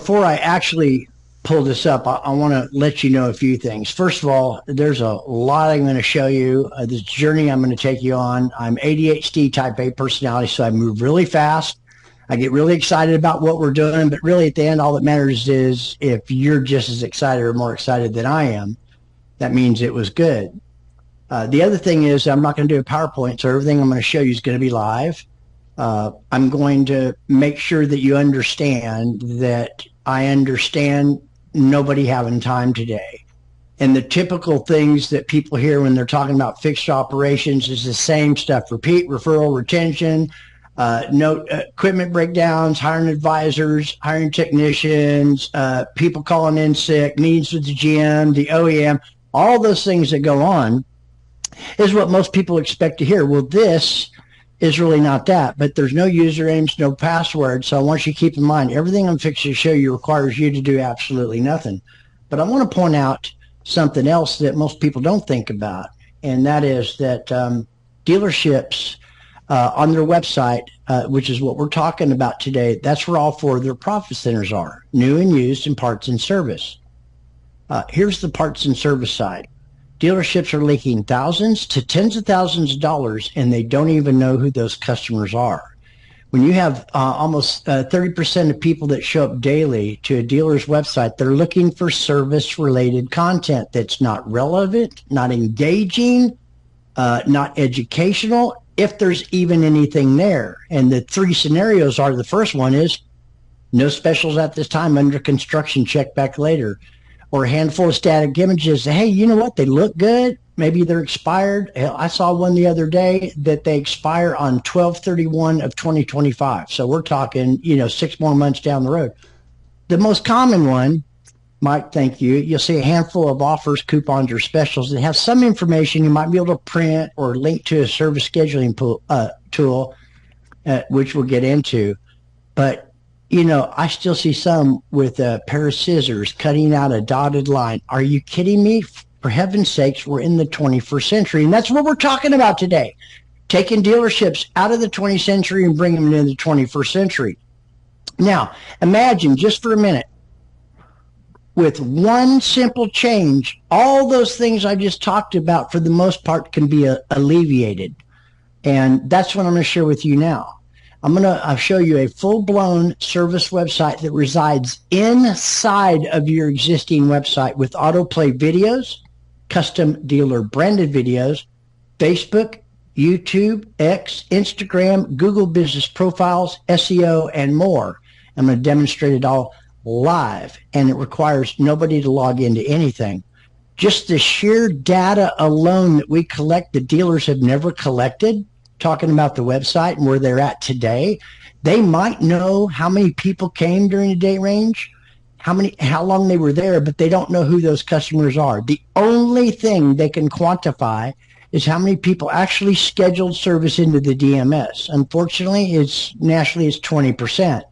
before I actually pull this up, I want to let you know a few things. First of all, there's a lot I'm going to show you. This journey I'm going to take you on. I'm ADHD type A personality, so I move really fast. I get really excited about what we're doing, but really at the end, all that matters is if you're just as excited or more excited than I am, that means it was good. The other thing is I'm not going to do a PowerPoint, so everything I'm going to show you is going to be live. I'm going to make sure that you understand that I understand nobody having time today. And the typical things that people hear when they're talking about fixed operations is the same stuff: repeat, referral, retention, equipment breakdowns, hiring advisors, hiring technicians, people calling in sick, meetings with the GM, the OEM, all those things that go on is what most people expect to hear. Well, this is really not that, but there's no usernames, no password. So I want you to keep in mind, everything I'm fixing to show you requires you to do absolutely nothing. But I want to point out something else that most people don't think about, and that is that dealerships on their website, which is what we're talking about today, that's where all four of their profit centers are: new and used, and parts and service. Here's the parts and service side. Dealerships are leaking thousands to tens of thousands of dollars, and they don't even know who those customers are. When you have almost 30% of people that show up daily to a dealer's website, they're looking for service-related content that's not relevant, not engaging, not educational, if there's even anything there. And the three scenarios are: the first one is no specials at this time, under construction, check back later. Or a handful of static images. Hey, you know what? They look good. Maybe they're expired. Hell, I saw one the other day that they expire on 12/31 of 2025. So we're talking, 6 more months down the road. The most common one, Mike, thank you. You'll see a handful of offers, coupons, or specials that have some information you might be able to print or link to a service scheduling tool, which we'll get into. But I still see some with a pair of scissors cutting out a dotted line. Are you kidding me? For heaven's sakes, we're in the 21st century. And that's what we're talking about today. Taking dealerships out of the 20th century and bringing them into the 21st century. Now, imagine just for a minute, with one simple change, all those things I just talked about, for the most part, can be alleviated. And that's what I'm going to share with you now. I'll show you a full-blown service website that resides inside of your existing website with autoplay videos, custom dealer branded videos, Facebook, YouTube, X, Instagram, Google business profiles, SEO, and more. I'm going to demonstrate it all live, and it requires nobody to log into anything. Just the sheer data alone that we collect, the dealers have never collected, talking about the website and where they're at today. They might know how many people came during the day range, how long they were there, but they don't know who those customers are. The only thing they can quantify is how many people actually scheduled service into the DMS. Unfortunately, nationally it's 20%.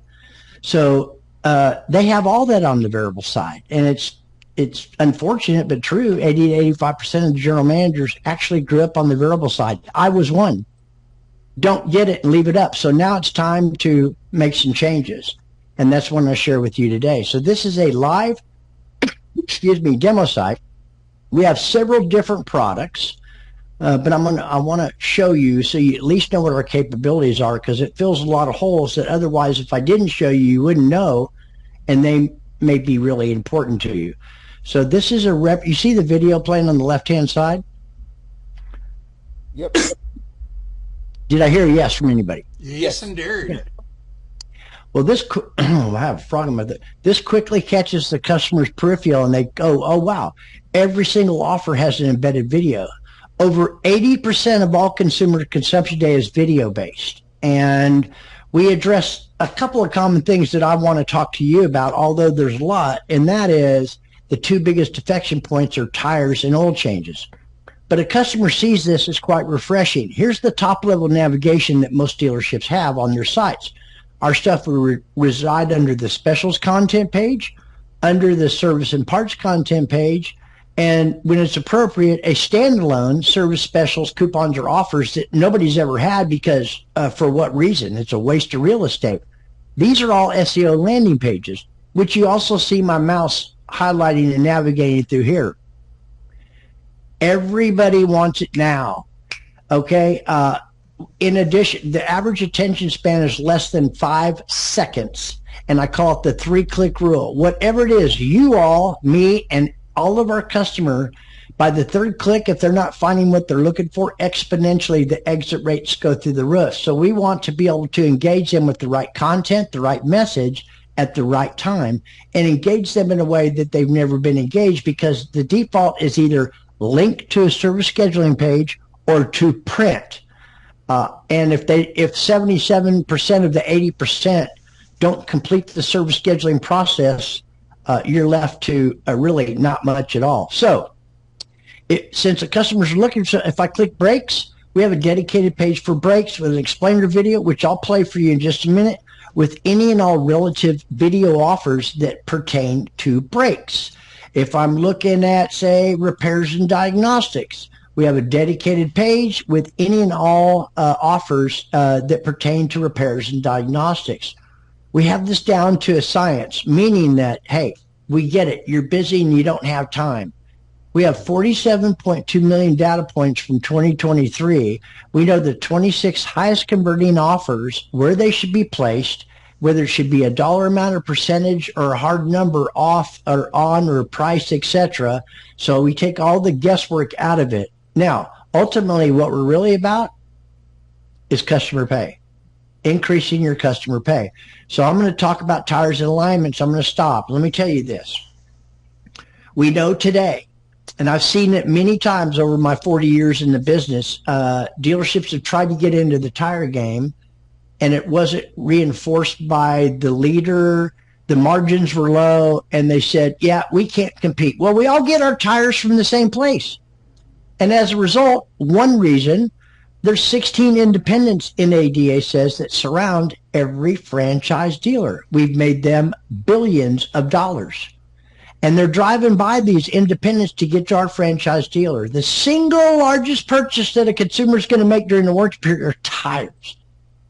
So they have all that on the variable side, and it's unfortunate but true. 80 to 85% of the general managers actually grew up on the variable side. I was one. Don't get it and leave it up. So now it's time to make some changes, and that's what I share with you today. So this is a live, demo site. We have several different products, but I want to show you so you at least know what our capabilities are, because it fills a lot of holes that otherwise, if I didn't show you, you wouldn't know, and they may be really important to you. So this is you see the video playing on the left-hand side? Yep. Did I hear a yes from anybody? Yes, indeed. Well, I have a frog in my throat. This quickly catches the customer's peripheral, and they go, oh, wow, every single offer has an embedded video. Over 80% of all consumer consumption data is video-based. And we address a couple of common things that I want to talk to you about, although there's a lot, and that is the two biggest defection points are tires and oil changes. But a customer sees this as quite refreshing. Here's the top-level navigation that most dealerships have on their sites. Our stuff will reside under the specials content page, under the service and parts content page, and when it's appropriate, a standalone service specials, coupons, or offers that nobody's ever had because for what reason? It's a waste of real estate. These are all SEO landing pages. which you also see my mouse highlighting and navigating through here. Everybody wants it now. Okay. In addition, the average attention span is less than 5 seconds. And I call it the 3-click rule. Whatever it is, you all, me, and all of our customer, by the 3rd click, if they're not finding what they're looking for, exponentially the exit rates go through the roof. So we want to be able to engage them with the right content, the right message at the right time, and engage them in a way that they've never been engaged, because the default is either linked to a service scheduling page or to print. And if 77% of the 80% don't complete the service scheduling process, you're left to really not much at all. So since the customers are looking, so if I click brakes, we have a dedicated page for brakes with an explainer video, which I'll play for you in just a minute, with any and all relative video offers that pertain to brakes. If I'm looking at, say, repairs and diagnostics, we have a dedicated page with any and all offers that pertain to repairs and diagnostics. We have this down to a science, meaning that, hey, we get it. You're busy and you don't have time. We have 47.2 million data points from 2023. We know the 26 highest converting offers, where they should be placed, whether it should be a dollar amount or percentage or a hard number off or on or price, etc. So we take all the guesswork out of it. Now, ultimately, what we're really about is customer pay, increasing your customer pay. So I'm going to talk about tires and alignments. I'm going to stop. Let me tell you this. We know today, and I've seen it many times over my 40 years in the business, dealerships have tried to get into the tire game, and it wasn't reinforced by the leader. The margins were low, and they said, yeah, we can't compete. Well, we all get our tires from the same place. And as a result, one reason, there's 16 independents in ADA says that surround every franchise dealer. We've made them billions of dollars. And they're driving by these independents to get to our franchise dealer. The single largest purchase that a consumer is going to make during the warranty period are tires.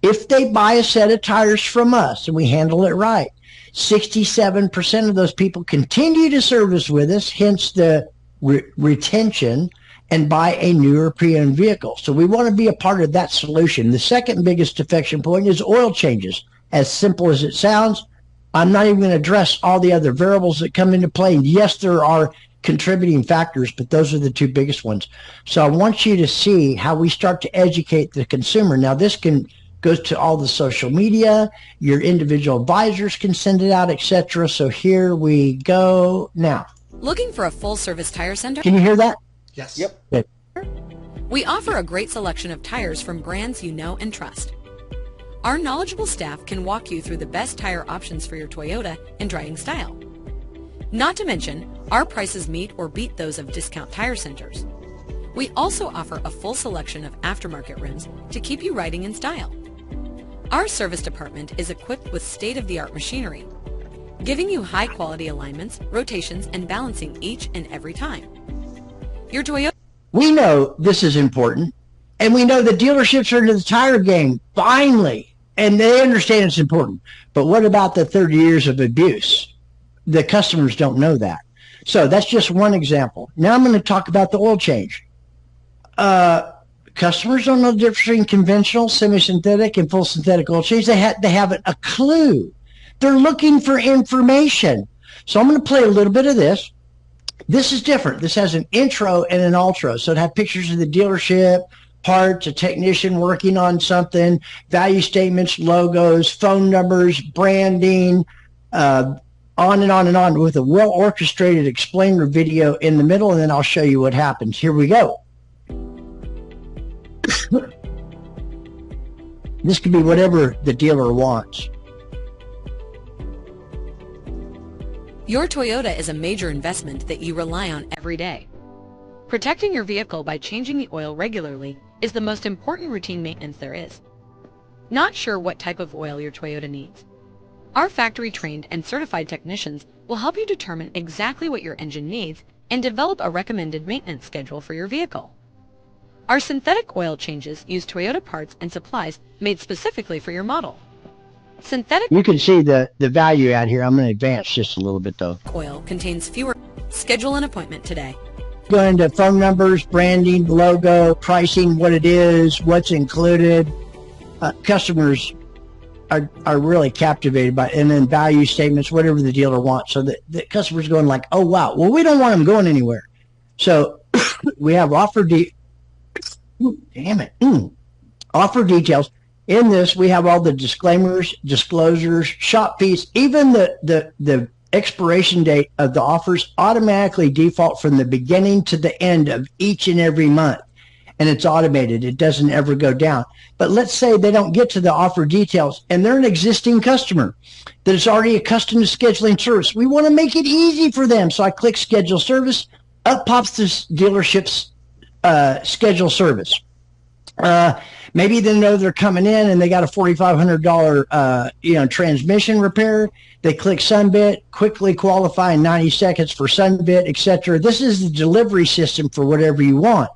If they buy a set of tires from us and we handle it right, 67% of those people continue to service with us, hence the retention, and buy a newer pre-owned vehicle. So we want to be a part of that solution. The second biggest defection point is oil changes. As simple as it sounds, I'm not even going to address all the other variables that come into play. And yes, there are contributing factors, but those are the two biggest ones. So I want you to see how we start to educate the consumer. Now, this goes to all the social media. Your individual advisors can send it out, etc. So here we go now. Looking for a full-service tire center? Can you hear that? Yes. Yep. Good. We offer a great selection of tires from brands you know and trust. Our knowledgeable staff can walk you through the best tire options for your Toyota in driving style. Not to mention, our prices meet or beat those of discount tire centers. We also offer a full selection of aftermarket rims to keep you riding in style. Our service department is equipped with state-of-the-art machinery, giving you high-quality alignments, rotations, and balancing each and every time. Your Toyota. We know this is important, and we know the dealerships are into the tire game, finally, and they understand it's important. But what about the 30 years of abuse? The customers don't know that. So that's just one example. Now I'm going to talk about the oil change. Customers don't know the difference between conventional, semi-synthetic, and full synthetic oil change. They haven't a clue. They're looking for information. So I'm going to play a little bit of this. This is different. This has an intro and an outro. So it has pictures of the dealership, parts, a technician working on something, value statements, logos, phone numbers, branding, on and on and on, with a well-orchestrated explainer video in the middle, and then I'll show you what happens. Here we go. This could be whatever the dealer wants. Your Toyota is a major investment that you rely on every day. Protecting your vehicle by changing the oil regularly is the most important routine maintenance there is. Not sure what type of oil your Toyota needs? Our factory-trained and certified technicians will help you determine exactly what your engine needs and develop a recommended maintenance schedule for your vehicle. Our synthetic oil changes use Toyota parts and supplies made specifically for your model. Synthetic You can see the value out here. I'm going to advance just a little bit though. oil contains fewer. Schedule an appointment today. Go into phone numbers, branding, logo, pricing, what it is, what's included. Customers are really captivated by it. And then value statements, whatever the dealer wants. So the customer's going like, oh, wow, well, we don't want them going anywhere. So we have offer offer details. In this, we have all the disclaimers, disclosures, shop fees, even the expiration date of the offers automatically default from the beginning to the end of each and every month. And it's automated. It doesn't ever go down. But let's say they don't get to the offer details and they're an existing customer that is already accustomed to scheduling service. We want to make it easy for them. So I click schedule service. Up pops this dealership's schedule service. Maybe they know they're coming in and they got a $4,500 transmission repair. They click Sunbit, quickly qualify in 90 seconds for Sunbit, etc. This is the delivery system for whatever you want.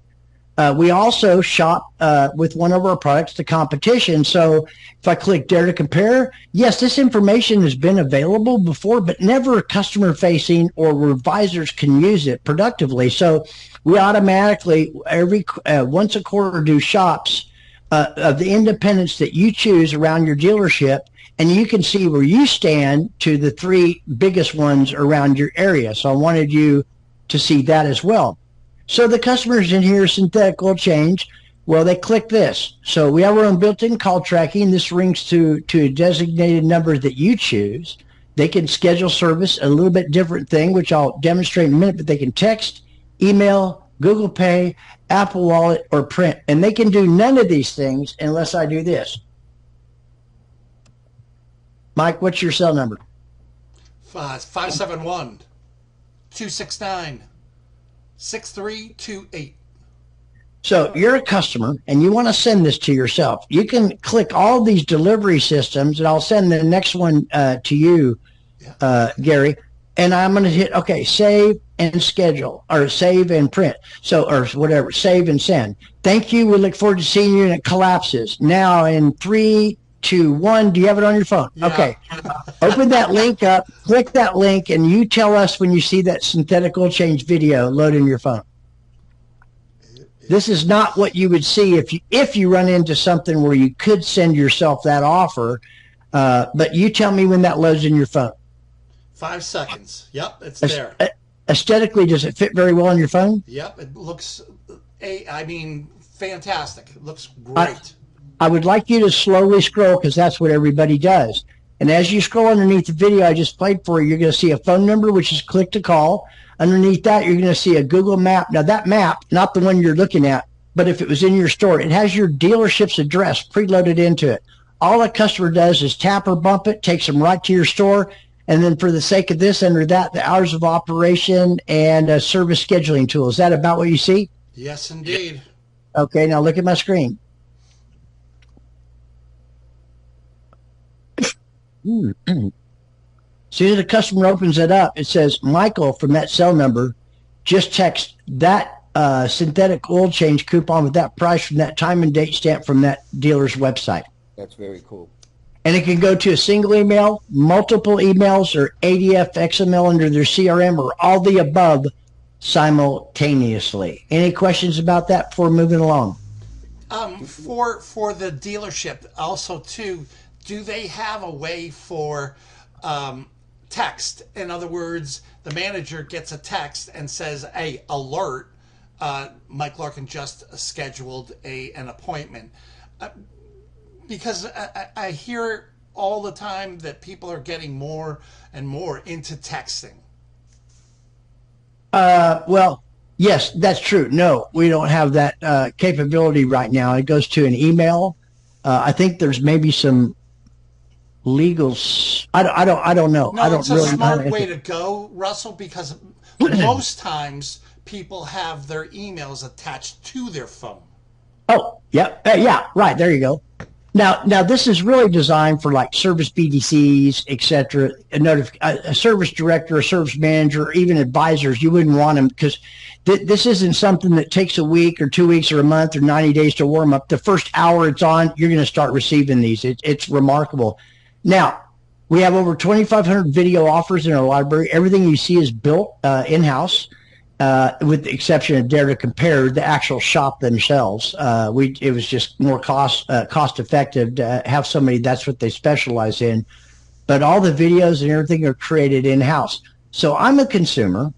We also shop with one of our products, the competition. So if I click Dare to Compare, yes, this information has been available before, but never customer facing or where advisors can use it productively. So we automatically, once a quarter, do shops of the independents that you choose around your dealership, and you can see where you stand to the three biggest ones around your area. So I wanted you to see that as well. So the customers in here, synthetic oil change, well, they click this. So we have our own built-in call tracking. This rings to a designated number that you choose. They can schedule service, a little bit different thing, which I'll demonstrate in a minute, but they can text, email, Google Pay, Apple Wallet, or print. And they can do none of these things unless I do this. Mike, what's your cell number? 571-269-6328. So you're a customer and you want to send this to yourself. You can click all these delivery systems, and I'll send the next one to you, Gary. And I'm going to hit, okay, save and schedule, or save and print. So, or whatever, save and send. Thank you. We look forward to seeing you. And it collapses. Now in 3, 2, 1, do you have it on your phone? Yeah. Okay. Open that link up, click that link, and you tell us when you see that synthetic oil change video load in your phone. This is not what you would see if you run into something where you could send yourself that offer, but you tell me when that loads in your phone. 5 seconds. Yep, it's there. Aesthetically, does it fit very well on your phone? Yep, it looks, fantastic. It looks great. I would like you to slowly scroll because that's what everybody does. And as you scroll underneath the video I just played for you, you're going to see a phone number, which is click to call. Underneath that, you're going to see a Google map. Now, that map, not the one you're looking at, but if it was in your store, it has your dealership's address preloaded into it. All a customer does is tap or bump it, takes them right to your store. And then for the sake of this, under that, the hours of operation and service scheduling tool. Is that about what you see? Yes, indeed. Okay, now look at my screen. As soon as the customer opens it up, it says, Michael, from that cell number, just text that synthetic oil change coupon with that price from that time and date stamp from that dealer's website. That's very cool. And it can go to a single email, multiple emails, or ADF XML under their CRM, or all the above simultaneously. Any questions about that before moving along? For the dealership, also too, do they have a way for text? In other words, the manager gets a text and says, "Hey, alert! Mike Larkin just scheduled an appointment." Because I hear all the time that people are getting more and more into texting. Well, yes, that's true. No, we don't have that capability right now. It goes to an email. I think there's maybe some legal. I don't know. No, I don't it's a really smart way to go, Russell, because most times people have their emails attached to their phone. Oh, yeah, yeah, right. There you go. Now this is really designed for like service BDCs, et cetera. A service director, a service manager, or even advisors. You wouldn't want them because this isn't something that takes a week or 2 weeks or a month or 90 days to warm up. The first hour it's on, you're going to start receiving these. It's remarkable. Now, we have over 2,500 video offers in our library. Everything you see is built in-house, with the exception of Dare to Compare, the actual shop themselves. It was just more cost effective to have somebody that's what they specialize in. But all the videos and everything are created in-house. So I'm a consumer,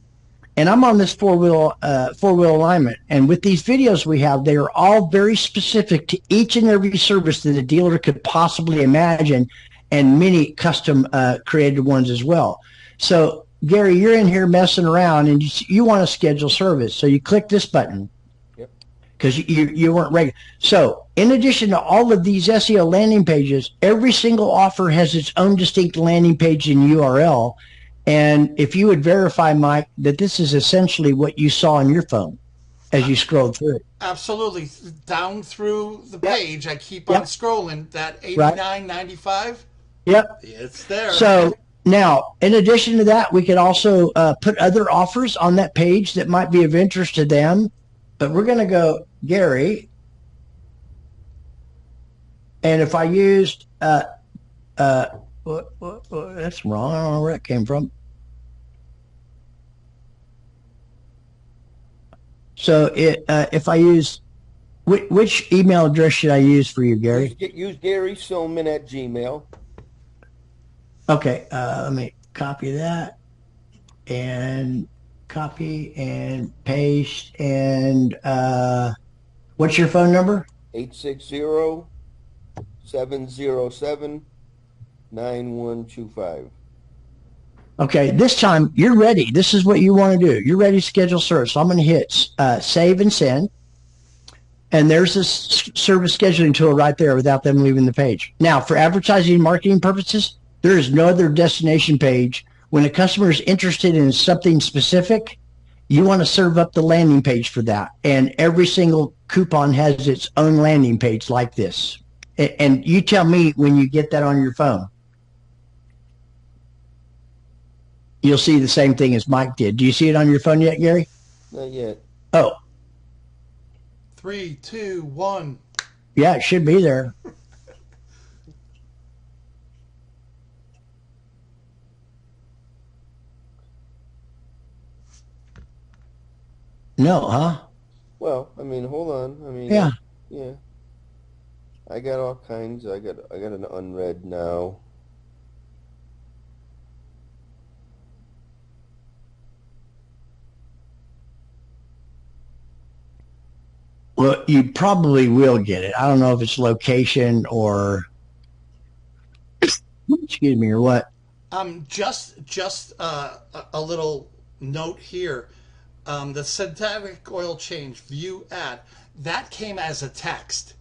and I'm on this four-wheel alignment. And with these videos we have, they are all very specific to each and every service that a dealer could possibly imagine, and many custom created ones as well. So Gary, you're in here messing around, and you want to schedule service. So you click this button because you weren't ready. So in addition to all of these SEO landing pages, every single offer has its own distinct landing page and URL. And if you would verify, Mike, that this is essentially what you saw on your phone as you scrolled through it. Absolutely. Down through the page, I keep on scrolling. That 89.95. Yep. It's there. So now, in addition to that, we could also put other offers on that page that might be of interest to them. But we're going to go, Gary, and if I used, that's wrong. I don't know where that came from. So if I use, which email address should I use for you, Gary? Use Gary Silman at Gmail. Okay, let me copy that and copy and paste. And what's your phone number? 860-707-9125. Okay, this time you're ready. This is what you want to do. You're ready to schedule service. So I'm going to hit save and send. And there's this service scheduling tool right there without them leaving the page. Now, for advertising and marketing purposes, there is no other destination page. When a customer is interested in something specific, you want to serve up the landing page for that. And every single coupon has its own landing page like this. And you tell me when you get that on your phone. You'll see the same thing as Mike did. Do you see it on your phone yet, Gary? Not yet. Oh. 3, 2, 1. Yeah, it should be there. No, huh? Well, I mean, hold on. I mean, yeah. Yeah. I got all kinds. I got an unread now. Well, you probably will get it. I don't know if it's location or excuse me or what. Just a little note here. The synthetic oil change view ad that came as a text.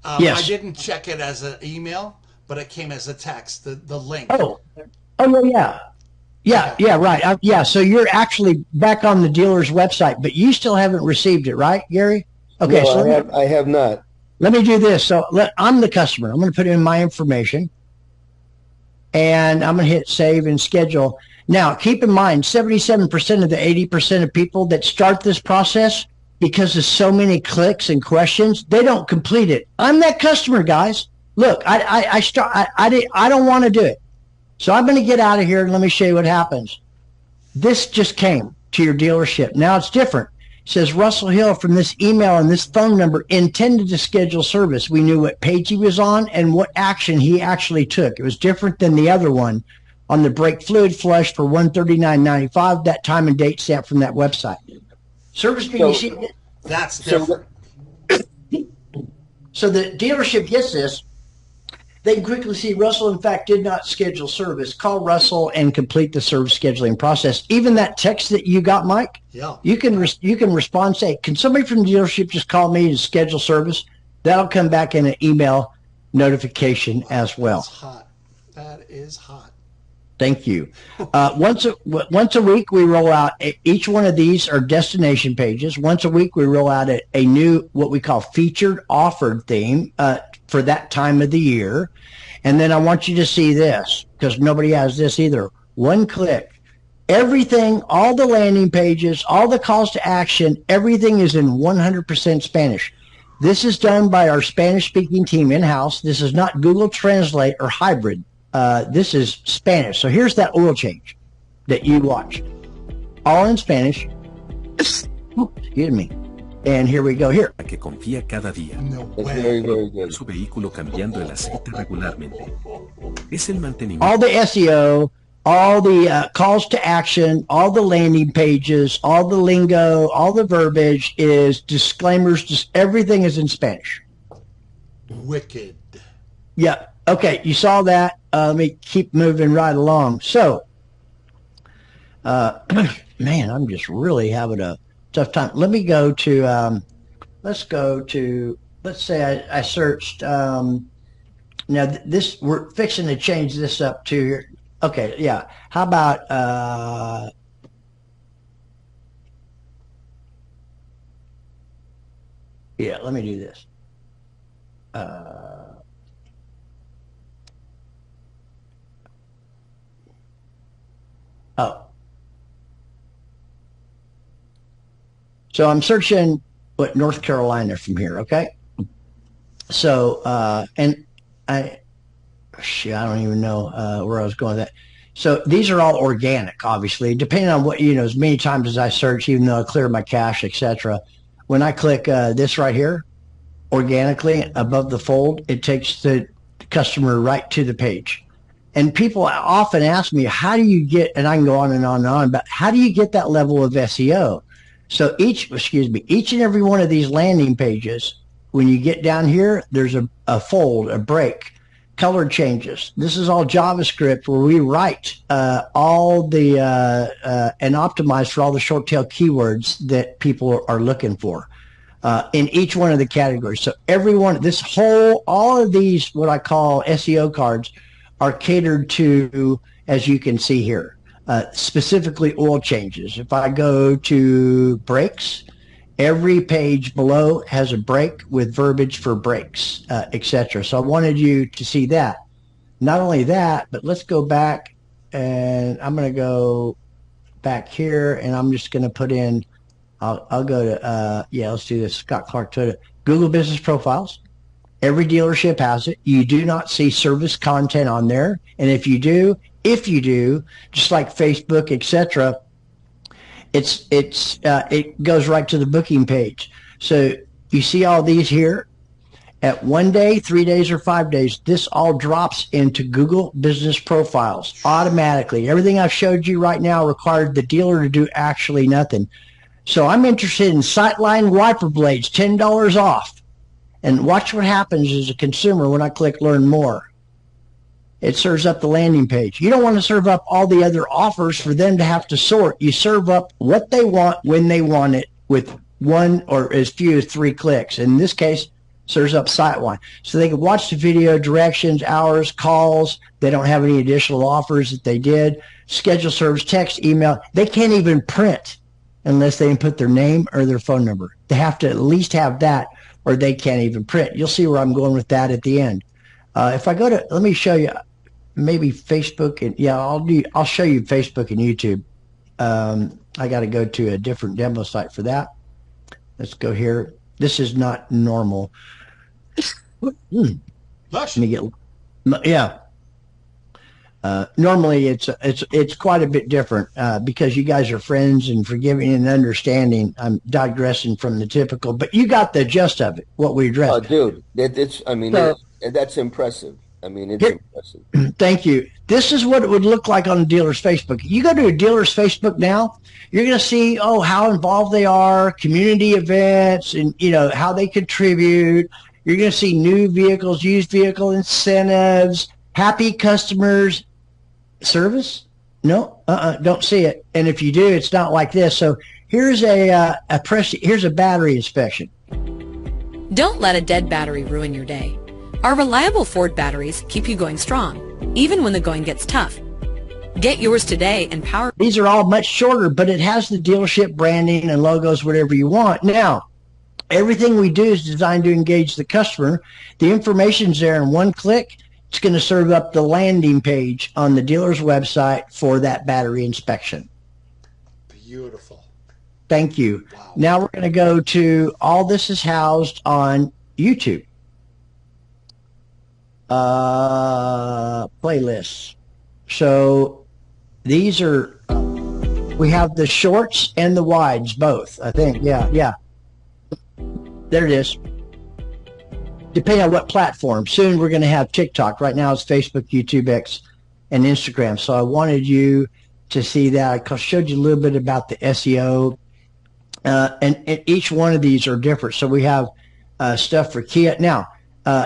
Yes. I didn't check it as an email, but it came as a text. The link. Oh, yeah. Yeah, Okay. yeah, right. Yeah, so you're actually back on the dealer's website, but you still haven't received it, right, Gary? Okay, No, so I have not. let me do this. So I'm the customer. I'm going to put in my information, and I'm going to hit save and schedule. Now, keep in mind, 77% of the 80% of people that start this process, because of so many clicks and questions, they don't complete it. I'm that customer, guys. Look, I don't want to do it. So I'm going to get out of here and let me show you what happens. This just came to your dealership. Now it's different. It says Russell Hill from this email and this phone number intended to schedule service. We knew what page he was on and what action he actually took. It was different than the other one on the brake fluid flush for $139.95. That time and date stamp from that website. Service being you see, That's different. so the dealership gets this. They can quickly see Russell, in fact, did not schedule service. Call Russell and complete the service scheduling process. Even that text that you got, Mike, Yeah. you can respond, say, can somebody from the dealership just call me to schedule service? That'll come back in an email notification as well. That's hot. That is hot. Thank you. Once a week, we roll out, each one of these are destination pages. Once a week, we roll out a new, what we call featured offered theme for that time of the year. And then I want you to see this, because nobody has this either. One click. Everything, all the landing pages, all the calls to action, everything is in 100% Spanish. This is done by our Spanish-speaking team in-house. This is not Google Translate or hybrid. This is Spanish. So here's that oil change that you watched. All in Spanish. Excuse me. And here we go here. Que confía cada día. No It's way. very, very good. Su vehículo cambiando el aceite regularmente. Es el mantenimiento. All the SEO, all the calls to action, all the landing pages, all the lingo, all the verbiage is disclaimers. Just everything is in Spanish. Wicked. Yeah. Okay. You saw that. Let me keep moving right along. So, man, I'm just really having a tough time. Let me go to, let's say I searched, now this, we're fixing to change this up to here. Okay. Yeah. How about, yeah, let me do this. Oh. So I'm searching North Carolina from here, okay? So and I don't even know where I was going with that. So these are all organic, obviously, depending on what, as many times as I search, even though I clear my cache, etc. When I click this right here, organically above the fold, it takes the customer right to the page. And people often ask me, how do you get, and I can go on and on and on, but how do you get that level of SEO? So each and every one of these landing pages, when you get down here, there's a fold, a break, color changes. This is all JavaScript where we write all the, and optimize for all the short tail keywords that people are looking for. In each one of the categories. So all of these, what I call SEO cards, are catered to, as you can see here, specifically oil changes. If I go to brakes, every page below has a break with verbiage for brakes, etc. So I wanted you to see that. Not only that, but let's go back, and I'm going to go back here, and I'm just going to put in, I'll go to, let's do this. Scott Clark Toyota. Google Business Profiles. Every dealership has it. You do not see service content on there. And if you do, just like Facebook, etc., it goes right to the booking page. So you see all these here. At 1 day, 3 days, or 5 days, this all drops into Google Business Profiles automatically. Everything I've showed you right now required the dealer to do actually nothing. So I'm interested in Sightline wiper blades, $10 off. And watch what happens as a consumer when I click Learn More. It serves up the landing page. You don't want to serve up all the other offers for them to have to sort. You serve up what they want when they want it with one or as few as 3 clicks. In this case, serves up Sightline. So they can watch the video, directions, hours, calls. They don't have any additional offers that they did. Schedule service, text, email. They can't even print unless they input their name or their phone number. They have to at least have that, or they can't even print. You'll see where I'm going with that at the end. If I go to, let me show you maybe Facebook, and I'll show you Facebook and YouTube. I got to go to a different demo site for that. Let's go here. This is not normal. Let me get, normally it's quite a bit different because you guys are friends and forgiving and understanding. I'm digressing from the typical, but you got the gist of it, what we addressed. Oh, dude, that's impressive. I mean, it's impressive. Thank you. This is what it would look like on a dealer's Facebook. You go to a dealer's Facebook now, you're going to see, how involved they are, community events, and, how they contribute. You're going to see new vehicles, used vehicle incentives, happy customers. Service? No, don't see it. And if you do, it's not like this. So here's here's a battery inspection. Don't let a dead battery ruin your day. Our reliable Ford batteries keep you going strong, even when the going gets tough. Get yours today and power. These are all much shorter, but it has the dealership branding and logos, whatever you want. Now, everything we do is designed to engage the customer. The information's there in one click. It's going to serve up the landing page on the dealer's website for that battery inspection. Beautiful. Thank you. Wow. Now we're going to go to, all this is housed on YouTube. playlists. So these are, we have the shorts and the wides both, I think. Yeah. There it is. Depending on what platform. Soon we're going to have TikTok. Right now it's Facebook, YouTube, X, and Instagram. So I wanted you to see that. I showed you a little bit about the SEO. And each one of these are different. So we have stuff for Kia. Now,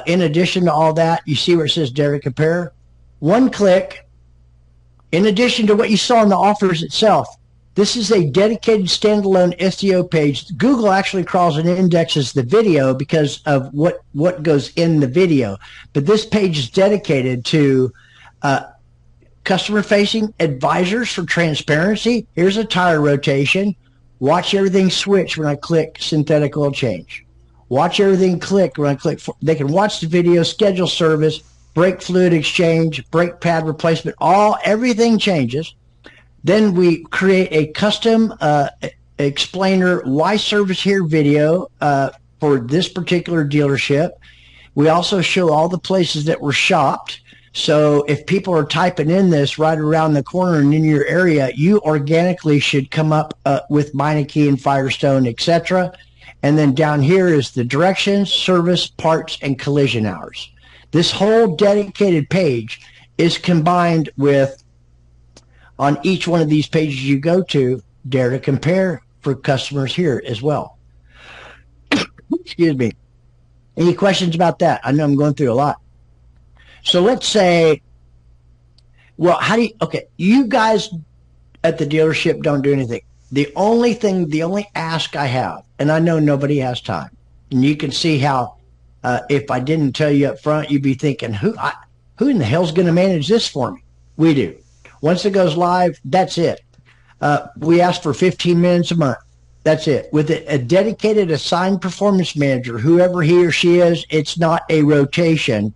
in addition to all that, you see where it says data compare? One click, in addition to what you saw in the offers itself, this is a dedicated standalone SEO page. Google actually crawls and indexes the video because of what goes in the video. But this page is dedicated to customer-facing advisors for transparency. Here's a tire rotation. Watch everything switch when I click synthetic oil change. Watch everything click when I click. They can watch the video, schedule service, brake fluid exchange, brake pad replacement, everything changes. Then we create a custom explainer, why service here video for this particular dealership. We also show all the places that were shopped. So if people are typing in this right around the corner and in your area, you organically should come up with Meineke and Firestone, etc. And then down here is the directions, service, parts, and collision hours. This whole dedicated page is combined with, on each one of these pages you go to, dare to compare for customers here as well. Excuse me. Any questions about that? I know I'm going through a lot. So let's say, well, okay, you guys at the dealership don't do anything. The only ask I have, and I know nobody has time, and you can see how if I didn't tell you up front, you'd be thinking, who in the hell's going to manage this for me? We do. Once it goes live, that's it. We ask for 15 minutes a month. That's it. With a dedicated assigned performance manager, whoever he or she is, it's not a rotation.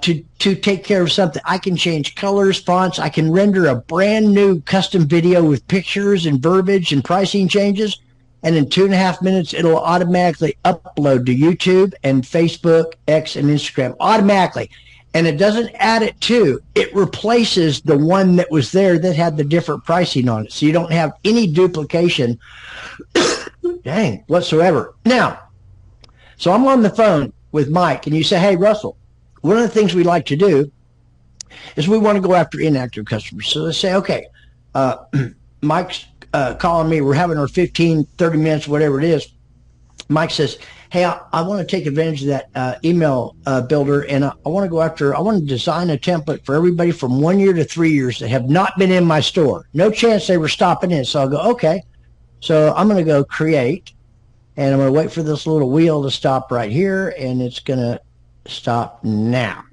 To take care of something. I can change colors, fonts. I can render a brand new custom video with pictures and verbiage and pricing changes. And in 2.5 minutes, it'll automatically upload to YouTube and Facebook, X, and Instagram automatically. And it doesn't add it to, it replaces the one that was there that had the different pricing on it. So you don't have any duplication, whatsoever. Now, so I'm on the phone with Mike, and you say, hey, Russell, one of the things we like to do is we want to go after inactive customers. So let's say, okay, Mike's calling me. We're having our 15, 30 minutes, whatever it is. Mike says, hey, I want to take advantage of that email builder, and I want to design a template for everybody from 1 year to 3 years that have not been in my store. No chance they were stopping in. So I'll go, okay. So I'm going to go create, and I'm going to wait for this little wheel to stop right here, and it's going to stop now.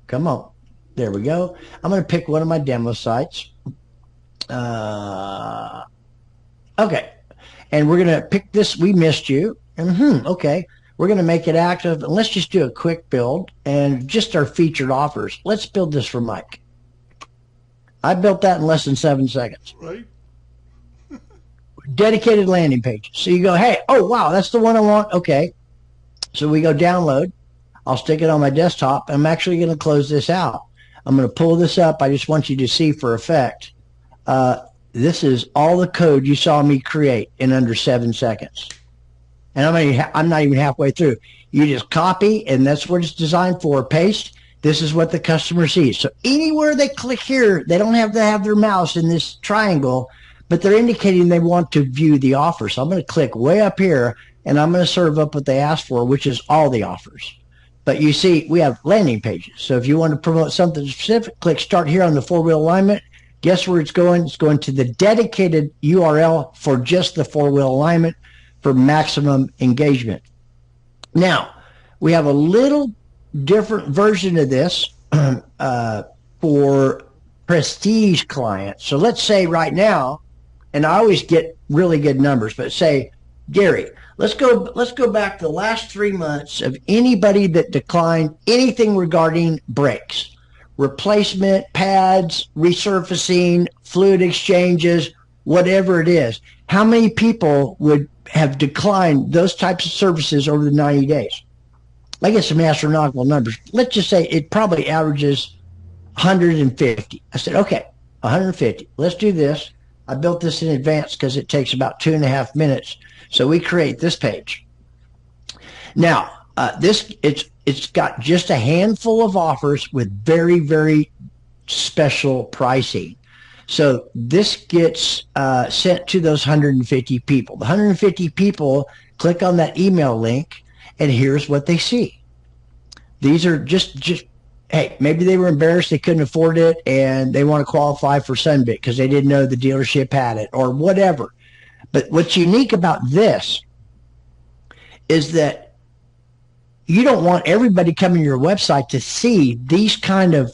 Come on. There we go. I'm going to pick one of my demo sites. Okay. And we're going to pick this. We missed you. Okay. We're going to make it active. And let's just do a quick build and just our featured offers. Let's build this for Mike. I built that in less than 7 seconds. Right. Dedicated landing page. So you go, hey, oh, wow, that's the one I want. Okay. So we go download. I'll stick it on my desktop. I'm actually going to close this out. I'm going to pull this up. I just want you to see for effect. This is all the code you saw me create in under 7 seconds. And I'm not even halfway through. You just copy, and that's what it's designed for. Paste. This is what the customer sees. So anywhere they click here, they don't have to have their mouse in this triangle, but they're indicating they want to view the offer. So I'm going to click way up here, and I'm going to serve up what they asked for, which is all the offers. But you see, we have landing pages. So if you want to promote something specific, click start here on the 4-wheel alignment. Guess where it's going? It's going to the dedicated URL for just the 4-wheel alignment for maximum engagement. Now, we have a little different version of this for prestige clients. So let's say right now, and I always get really good numbers, but say, Gary, let's go back the last 3 months of anybody that declined anything regarding brakes, replacement, pads, resurfacing, fluid exchanges, whatever it is. How many people would have declined those types of services over the 90 days? I get some astronomical numbers. Let's just say it probably averages 150. I said, okay, 150. Let's do this. I built this in advance because it takes about 2.5 minutes. So we create this page. Now, it's got just a handful of offers with very, very special pricing. So this gets sent to those 150 people. The 150 people click on that email link, and here's what they see. These are just hey, maybe they were embarrassed they couldn't afford it, and they want to qualify for Sunbit because they didn't know the dealership had it or whatever. But what's unique about this is that you don't want everybody coming to your website to see these kind of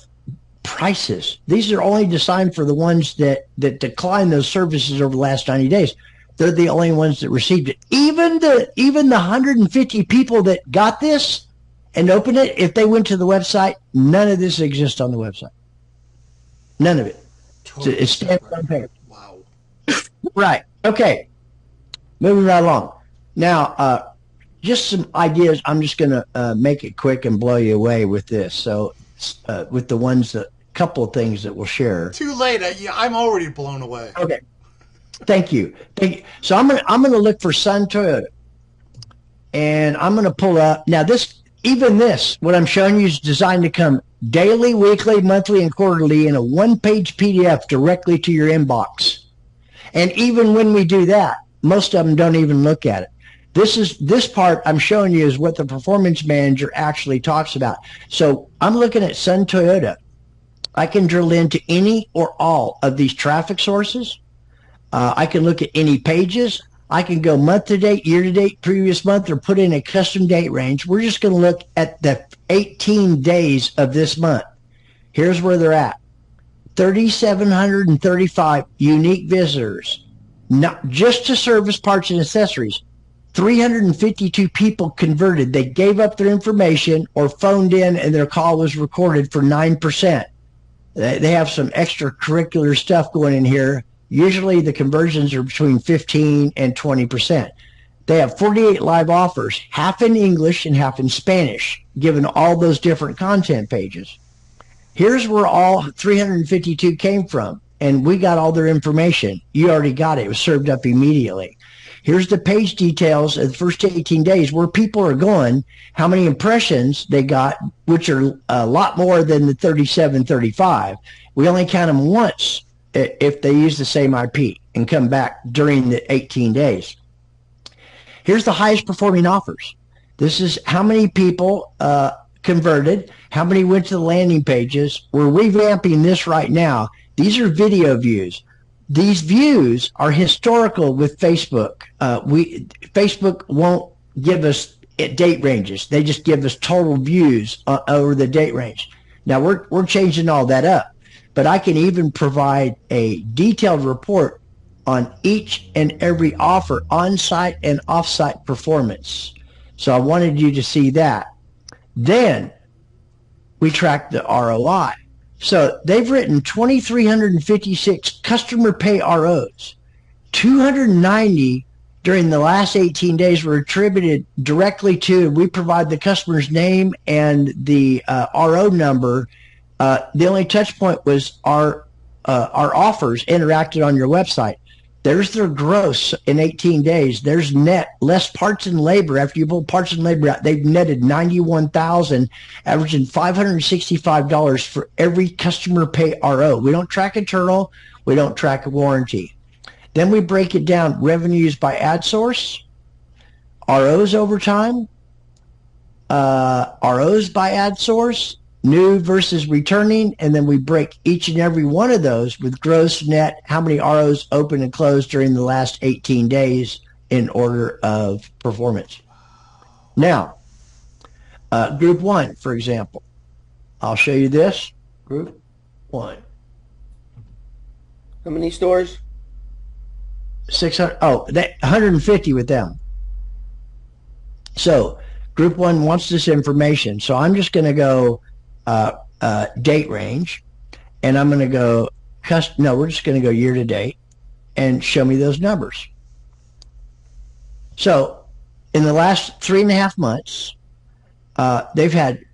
prices. These are only designed for the ones that decline those services over the last 90 days. They're the only ones that received it. Even the 150 people that got this and opened it, if they went to the website, none of this exists on the website. None of it. Totally It's standard on page. Wow. Right. Okay. Moving right along. Now, just some ideas. I'm just going to make it quick and blow you away with this. So, with the ones that, couple of things that we'll share. Too late. I'm already blown away. Okay. Thank you. So I'm gonna look for Sun Toyota, and I'm gonna pull up now. What I'm showing you is designed to come daily, weekly, monthly, and quarterly in a one-page PDF directly to your inbox. And even when we do that, most of them don't even look at it. This part I'm showing you is what the performance manager actually talks about. So I'm looking at Sun Toyota. I can drill into any or all of these traffic sources. I can look at any pages. I can go month to date, year to date, previous month, or put in a custom date range. We're just going to look at the 18 days of this month. Here's where they're at. 3,735 unique visitors, not just to service parts and accessories. 352 people converted. They gave up their information or phoned in and their call was recorded for 9%. They have some extracurricular stuff going in here. Usually the conversions are between 15 and 20%. They have 48 live offers, half in English and half in Spanish, given all those different content pages. Here's where all 352 came from, and we got all their information. You already got it. It was served up immediately. Here's the page details of the first 18 days, where people are going, how many impressions they got, which are a lot more than the 3735. We only count them once if they use the same IP and come back during the 18 days. Here's the highest performing offers. This is how many people converted, how many went to the landing pages. We're revamping this right now. These are video views. These views are historical with Facebook. Facebook won't give us date ranges. They just give us total views over the date range. Now we're changing all that up, but I can even provide a detailed report on each and every offer, on-site and off-site performance. So I wanted you to see that. Then we track the ROI. So they've written 2,356 customer pay ROs. 290 during the last 18 days were attributed directly to, we provide the customer's name and the RO number. The only touch point was our offers interacted on your website. There's their gross in 18 days. There's net, less parts and labor. After you pull parts and labor out, they've netted $91,000, averaging $565 for every customer pay RO. We don't track internal. We don't track a warranty. Then we break it down, revenues by ad source, ROs over time, ROs by ad source, new versus returning, and then we break each and every one of those with gross, net, how many ROs opened and closed during the last 18 days in order of performance. Now, group one, for example. I'll show you this. Group one. How many stores? 600. Oh, 150 with them. So group one wants this information. So I'm just going to go date range, and I'm going to go we're just going to go year to date and show me those numbers. So in the last 3.5 months, They've had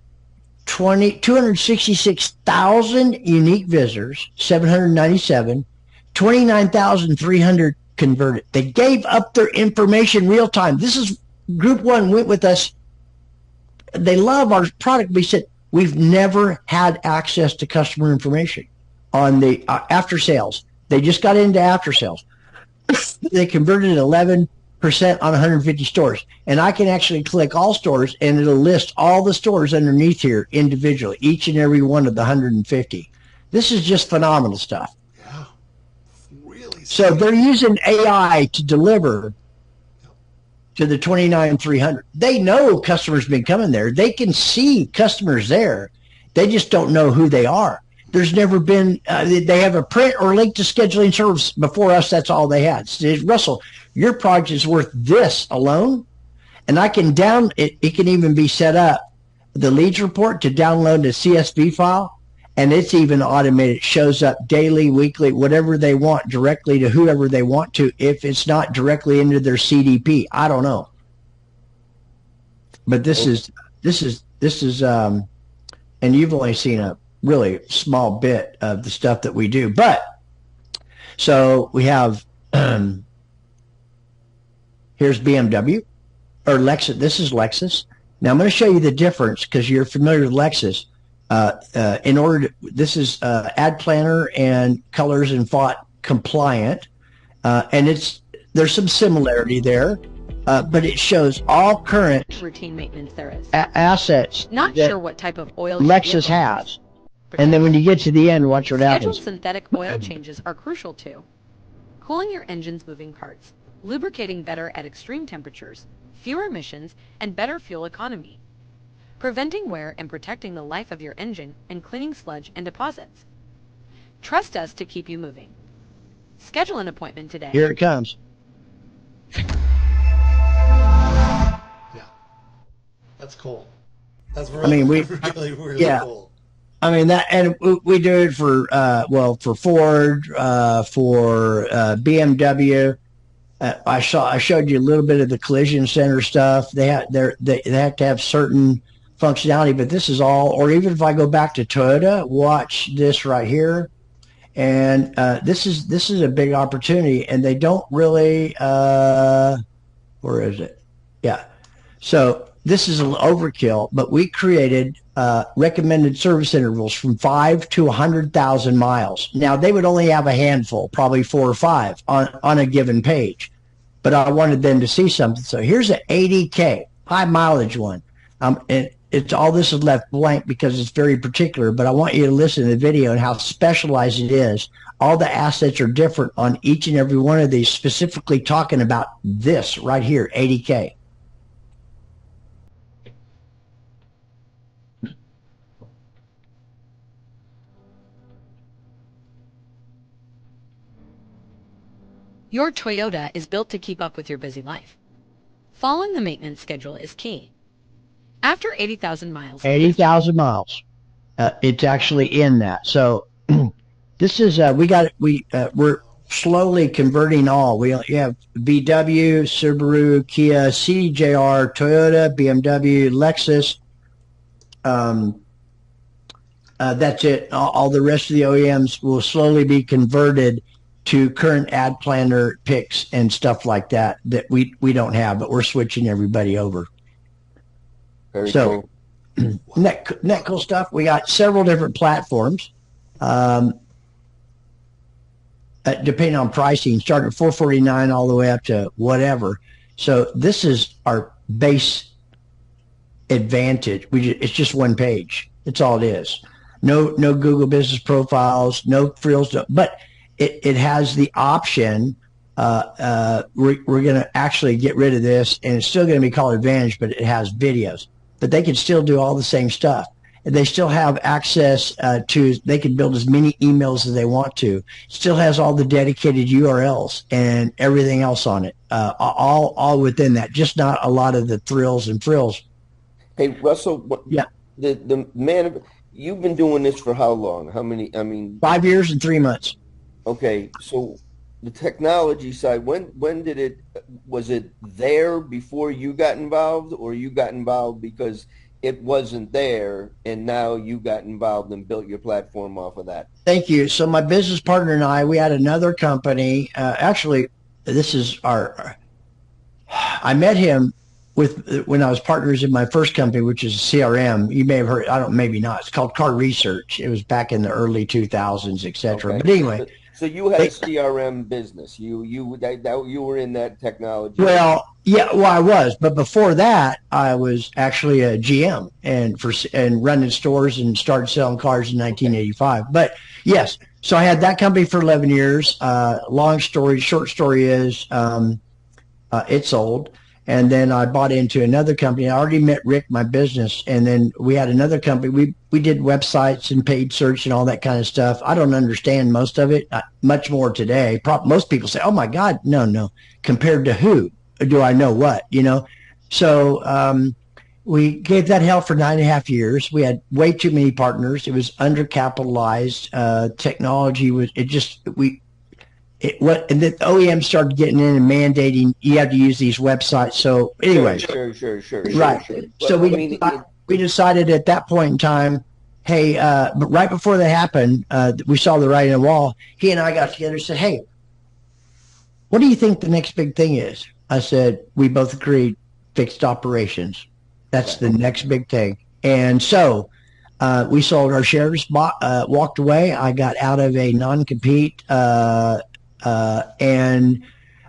266,000 unique visitors, 797, 29,300 converted. They gave up their information real time. This is group one went with us. They love our product. We said, we've never had access to customer information on the after sales. They just got into after sales. They converted 11% on 150 stores. And I can actually click all stores and it'll list all the stores underneath here individually, each and every one of the 150. This is just phenomenal stuff. Yeah, really. So they're using AI to deliver to the 29,300. They know customers been coming there. They can see customers there. They just don't know who they are. There's never been, they have a print or link to scheduling service. Before us, that's all they had. So, Russell, your project is worth this alone. And I can it can even be set up, the leads report, to download a CSV file. And it's even automated. It shows up daily, weekly, whatever they want, directly to whoever they want to. If it's not directly into their CDP, I don't know. But this is, and you've only seen a really small bit of the stuff that we do. But so we have, here's BMW or Lexus. This is Lexus. Now I'm going to show you the difference because you're familiar with Lexus. This is ad planner and colors and font compliant, and there's some similarity there, but it shows all current Routine maintenance there is. assets. Not that sure what type of oil Lexus has, and then when you get to the end, watch what Scheduled happens. synthetic oil changes are crucial too. Cooling your engine's moving parts, lubricating better at extreme temperatures, fewer emissions, and better fuel economy. Preventing wear and protecting the life of your engine and cleaning sludge and deposits. Trust us to keep you moving. Schedule an appointment today. Here it comes. Yeah, that's cool. That's really, really yeah. cool. I mean that, and we do it for for Ford, for BMW. I showed you a little bit of the collision center stuff. They have to have certain functionality, but this is all. Or even if I go back to Toyota, watch this right here, and this is a big opportunity, and they don't really. Where is it? Yeah. So this is an overkill, but we created recommended service intervals from 5 to 100,000 miles. Now they would only have a handful, probably 4 or 5 on a given page, but I wanted them to see something. So here's an 80K high mileage one. And it's all this is left blank because it's very particular, but I want you to listen to the video and how specialized it is. All the assets are different on each and every one of these, specifically talking about this right here, 80K. Your Toyota is built to keep up with your busy life. Following the maintenance schedule is key. After 80,000 miles, 80,000 miles. It's actually in that. So this is we're slowly converting all. We have VW, Subaru, Kia, CJR, Toyota, BMW, Lexus. That's it. All the rest of the OEMs will slowly be converted to current ad planner picks and stuff like that we don't have, but we're switching everybody over. Very so cool. Net cool stuff. We got several different platforms, depending on pricing, starting at $449 all the way up to whatever. So this is our base advantage. It's just one page. It's all it is. No Google business profiles, no frills, but it has the option. We're going to actually get rid of this, and it's still going to be called Advantage, but it has videos. But they can still do all the same stuff. And they still have access they can build as many emails as they want to. Still has all the dedicated URLs and everything else on it, all within that, just not a lot of the thrills and frills. Hey, Russell, yeah. The man, you've been doing this for how long? How many, 5 years and 3 months. Okay, so the technology side, when was it there before you got involved, or you got involved because it wasn't there, and now you got involved and built your platform off of that. Thank you. So my business partner and I, we had another company. Actually, this is I met him when I was partners in my first company, which is CRM. You may have heard, I don't, maybe not. It's called Car Research. It was back in the early 2000s, et cetera. Okay. But anyway. So you had a CRM business. You were in that technology. Well, yeah, well, I was, but before that, I was actually a GM and running stores and started selling cars in 1985. But yes, so I had that company for 11 years. Short story is, it sold. And then I bought into another company. I already met Rick, my business. And then we had another company. We did websites and paid search and all that kind of stuff. I don't understand most of it, much more today. Most people say, oh, my God, no. Compared to who? Do I know what? So we gave that hell for 9.5 years. We had way too many partners. It was undercapitalized. Technology was, and the OEM started getting in and mandating you have to use these websites. So anyway, sure. Right. Sure. So we decided at that point in time, hey, but right before that happened, we saw the writing on the wall. He and I got together and said, hey, what do you think the next big thing is? I said, we both agreed, fixed operations. That's the next big thing. And so we sold our shares, walked away. I got out of a non-compete, and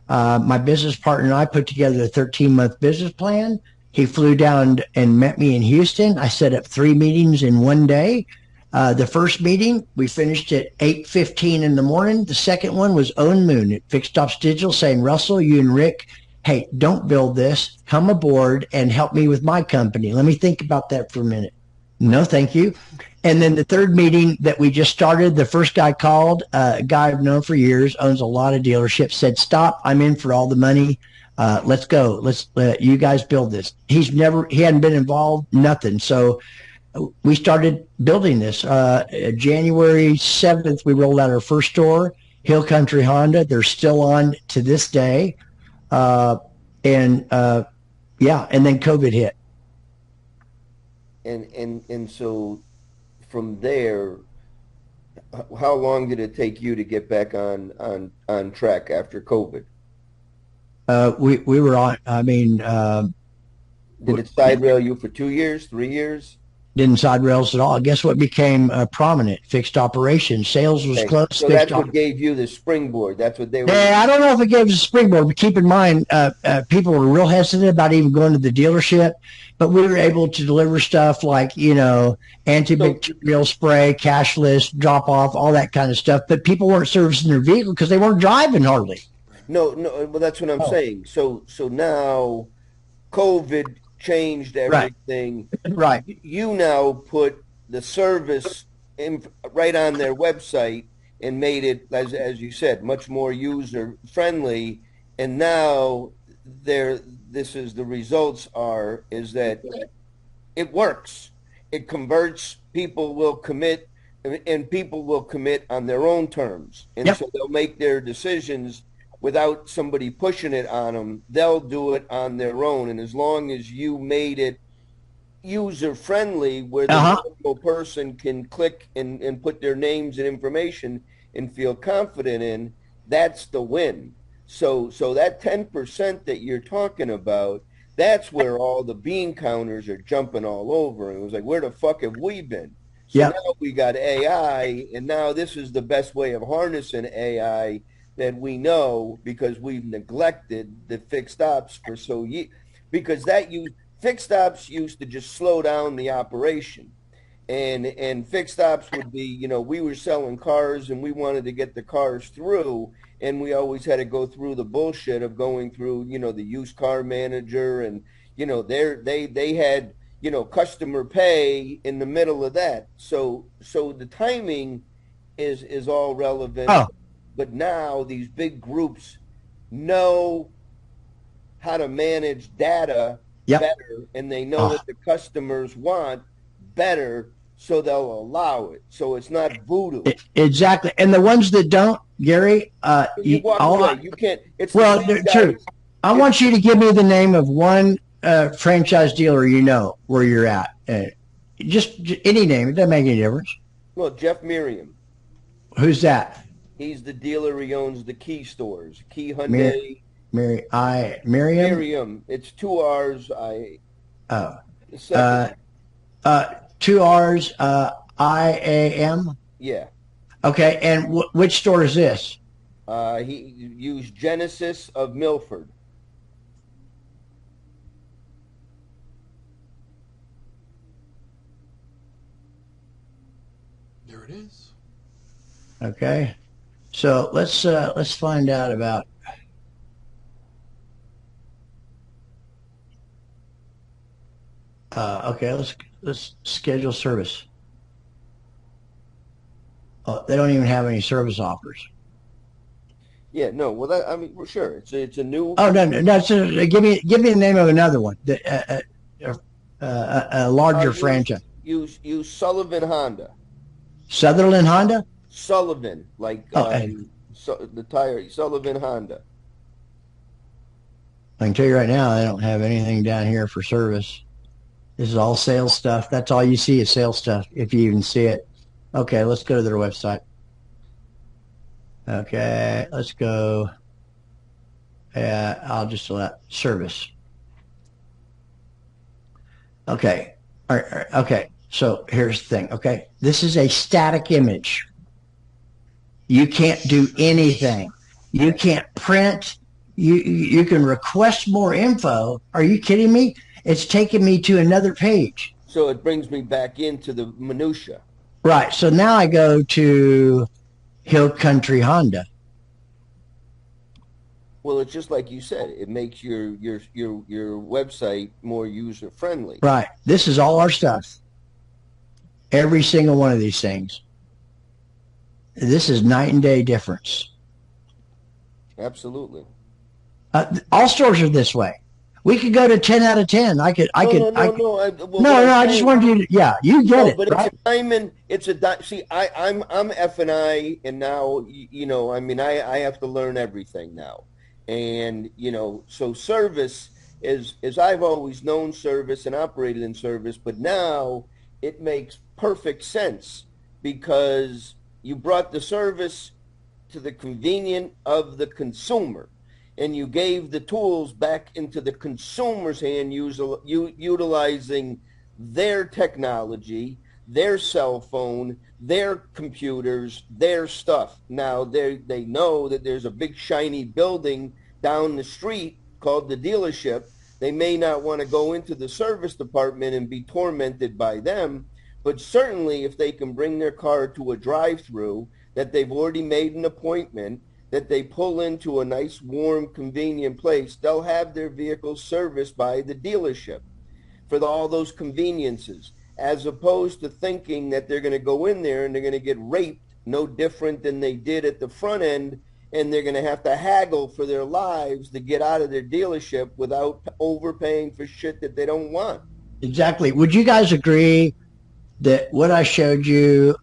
my business partner and I put together a 13-month business plan. He flew down and met me in Houston. I set up 3 meetings in one day. The first meeting, we finished at 8:15 in the morning. The second one was Owen Moon at Fixed Ops Digital saying, Russell, you and Rick, hey, don't build this. Come aboard and help me with my company. Let me think about that for a minute. No, thank you. And then the third meeting that we just started, the first guy called, a guy I've known for years, owns a lot of dealerships, said, stop, I'm in for all the money. Let's go. Let's you guys build this. He hadn't been involved, nothing. So we started building this. January 7th, we rolled out our first store, Hill Country Honda. They're still on to this day. And then COVID hit. And so from there, how long did it take you to get back on track after COVID? We were on, did it side rail you for 2 years, 3 years? Didn't side rails at all. Guess what became prominent? Fixed operations. Sales was close. So that's what gave you the springboard. That's what they were. Yeah, I don't know if it gave us a springboard, but keep in mind, people were real hesitant about even going to the dealership. But we were able to deliver stuff like, antibacterial spray, cashless, drop off, all that kind of stuff. But people weren't servicing their vehicle because they weren't driving hardly. No, well, that's what I'm saying. So now COVID changed everything. Right. You now put the service right on their website and made it, as you said, much more user friendly. And now the results is that it works. It converts. People will commit, and people will commit on their own terms. And so they'll make their decisions without somebody pushing it on them. They'll do it on their own. And as long as you made it user friendly where the normal person can click and put their names and information and feel confident in, that's the win. So that 10% that you're talking about, that's where all the bean counters are jumping all over. And it was like, where the fuck have we been? So now we got AI, and now this is the best way of harnessing AI that we know, because we've neglected the fixed ops for because fixed ops used to just slow down the operation. And fixed ops would be, we were selling cars and we wanted to get the cars through, and we always had to go through the bullshit of going through, the used car manager, and, they had, customer pay in the middle of that. So the timing is all relevant. Oh. But now these big groups know how to manage data better, and they know what the customers want better, so they'll allow it. So it's not voodoo. Exactly. And the ones that don't, Gary, you walk away. You can't. It's true. I want you to give me the name of one franchise dealer where you're at. Just any name. It doesn't make any difference. Well, Jeff Merriam. Who's that? He's the dealer. He owns the Key stores. Key Hyundai. Miriam? Merriam. It's 2 R's. Two R's, IAM? Yeah. Okay, and which store is this? He used Genesis of Milford. There it is. Okay, so let's find out about. Okay, let's schedule service. Oh, they don't even have any service offers. Yeah, no. Well, I mean, well, sure. It's a new. Oh no! Give me the name of another one. A larger franchise. Use Sullivan Honda. Sutherland Honda. Sullivan, like the tire. Sullivan Honda. I can tell you right now, they don't have anything down here for service. This is all sales stuff. That's all you see is sales stuff, if you even see it. Okay, let's go to their website. Okay, let's go. I'll just select service. Okay. All right. Okay. So here's the thing. Okay. This is a static image. You can't do anything. You can't print. You can request more info. Are you kidding me? It's taking me to another page. So it brings me back into the minutia. Right. So now I go to Hill Country Honda. Well, it's just like you said. It makes your website more user friendly. Right. This is all our stuff. Every single one of these things. This is night and day difference. Absolutely. All stores are this way. We could go to 10 out of 10. I just wanted you to, you get it. But right? it's a diamond. See, I'm F&I, and now, I mean, I have to learn everything now. And, so service is I've always known service and operated in service, but now it makes perfect sense because you brought the service to the convenience of the consumer. And you gave the tools back into the consumer's hand, utilizing their technology, their cell phone, their computers, their stuff. Now, they know that there's a big shiny building down the street called the dealership. They may not want to go into the service department and be tormented by them, but certainly if they can bring their car to a drive-through, that they've already made an appointment, that they pull into a nice, warm, convenient place, they'll have their vehicle serviced by the dealership for all those conveniences, as opposed to thinking that they're going to go in there and they're going to get raped, no different than they did at the front end, and they're going to have to haggle for their lives to get out of their dealership without overpaying for shit that they don't want. Exactly. Would you guys agree that what I showed you,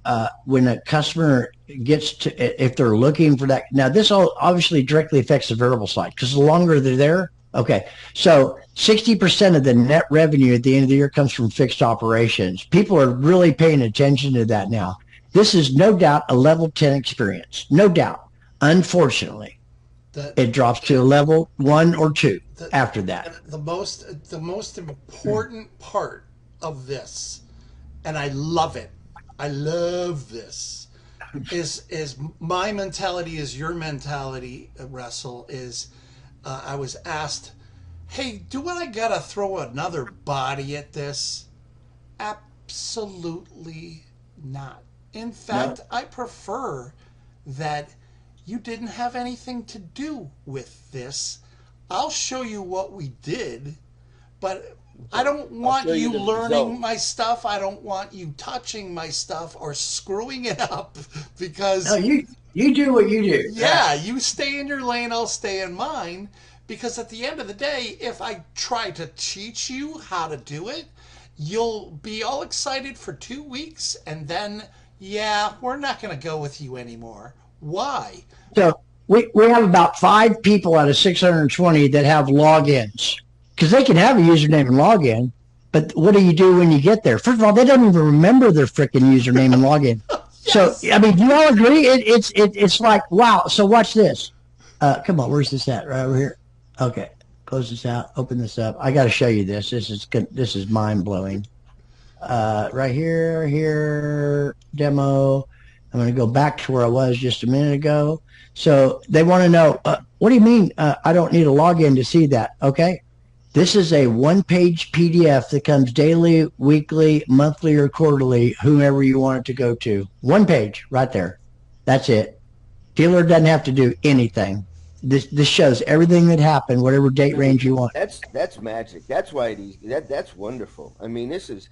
when a customer gets to, if they're looking for that, now this all obviously directly affects the variable side because the longer they're there, okay. So 60% of the net revenue at the end of the year comes from fixed operations. People are really paying attention to that now. This is no doubt a level 10 experience, no doubt. Unfortunately, it drops to a level 1 or 2 after that. The most important part of this, and I love it. I love this. Is my mentality is your mentality, Russell, is I was asked, hey, do I gotta throw another body at this? Absolutely not. In fact, no. I prefer that you didn't have anything to do with this. I'll show you what we did, but I don't want you learning my stuff. I don't want you touching my stuff or screwing it up because... No, you do what you do. Yeah, you stay in your lane, I'll stay in mine. Because at the end of the day, if I try to teach you how to do it, you'll be all excited for 2 weeks and then, yeah, we're not going to go with you anymore. Why? So we have about 5 people out of 620 that have logins. Because they can have a username and login, But what do you do when you get there? First of all, they don't even remember their freaking username and login. Yes. So, I mean, do you all agree? It's like, wow. So watch this. Come on, where's this at? Right over here. Okay, close this out. Open this up. I got to show you this. This is mind blowing. Right here, demo. I'm going to go back to where I was just a minute ago. So they want to know, what do you mean I don't need a login to see that? Okay. This is a one-page PDF that comes daily, weekly, monthly, or quarterly, whomever you want it to go to. One page right there. That's it. Dealer doesn't have to do anything. This shows everything that happened, whatever date range you want. That's magic. That's why that's wonderful. I mean, this is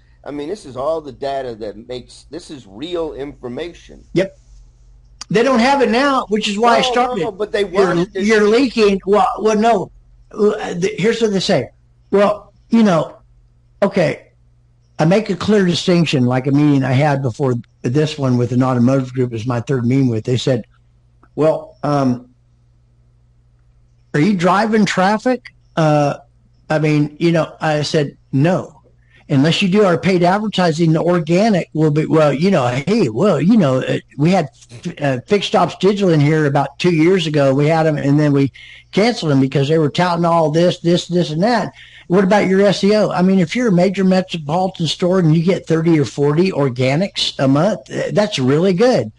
all the data that makes this is real information. Yep. They don't have it now, which is why I started. No, but they want you're leaking. Well, no. Here's what they say. Well, okay, I make a clear distinction, like a meeting I had before this one with an automotive group is my third meeting with. They said, well, are you driving traffic? I said, no. Unless you do our paid advertising, the organic will be, we had Fixed Ops Digital in here about 2 years ago. We had them, and then we canceled them because they were touting all this, and that. What about your SEO? I mean, if you're a major metropolitan store and you get 30 or 40 organics a month, that's really good.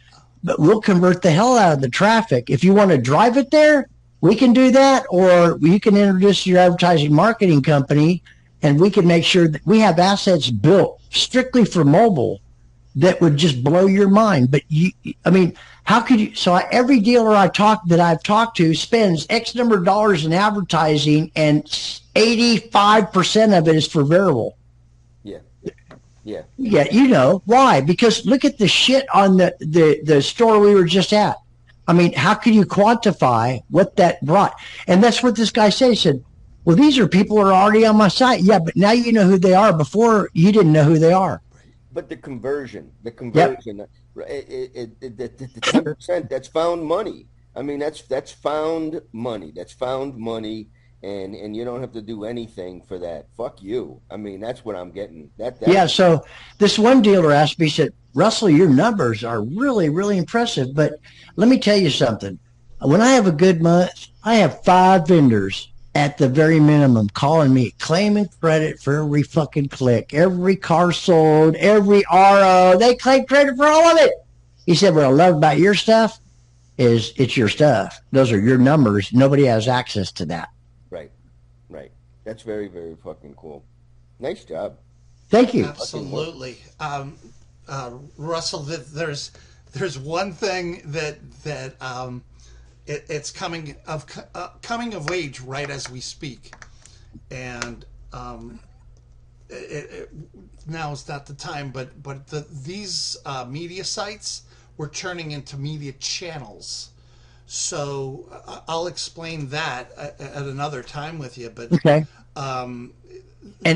But we'll convert the hell out of the traffic. If you want to drive it there, we can do that, or you can introduce your advertising marketing company, and we can make sure that we have assets built strictly for mobile that would just blow your mind. But how could you? So every dealer I've talked to spends X number of dollars in advertising, and 85% of it is for variable. Yeah. Why? Because look at the shit on the store we were just at. I mean, how can you quantify what that brought? And that's what this guy said. He said, well, these are people who are already on my site. Yeah, but now you know who they are. Before, you didn't know who they are. But the conversion, yep. The 10%, that's found money. I mean, that's found money. That's found money, and you don't have to do anything for that. Fuck you. I mean, that's what I'm getting. Yeah, so this one dealer asked me, he said, Russell, your numbers are really, really impressive, but let me tell you something. When I have a good month, I have 5 vendors at the very minimum calling me, claiming credit for every fucking click, every car sold, every RO. They claim credit for all of it. He said, what I love about your stuff is it's your stuff. Those are your numbers. Nobody has access to that. Right. That's very, very fucking cool. Nice job. Thank you. Absolutely. Russell, there's one thing that it's coming of age right as we speak, and now is not the time. But these media sites were turning into media channels. So I'll explain that at another time with you. But okay. And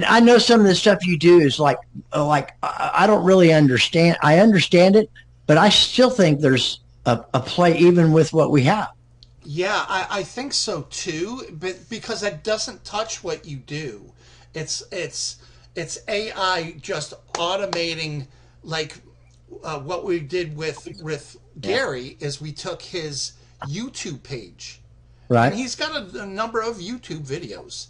I know some of the stuff you do is like I don't really understand. I understand it, but I still think there's a play even with what we have. Yeah, I think so too, but because that doesn't touch what you do. It's AI just automating, like what we did with Gary is we took his YouTube page. Right. And he's got a number of YouTube videos,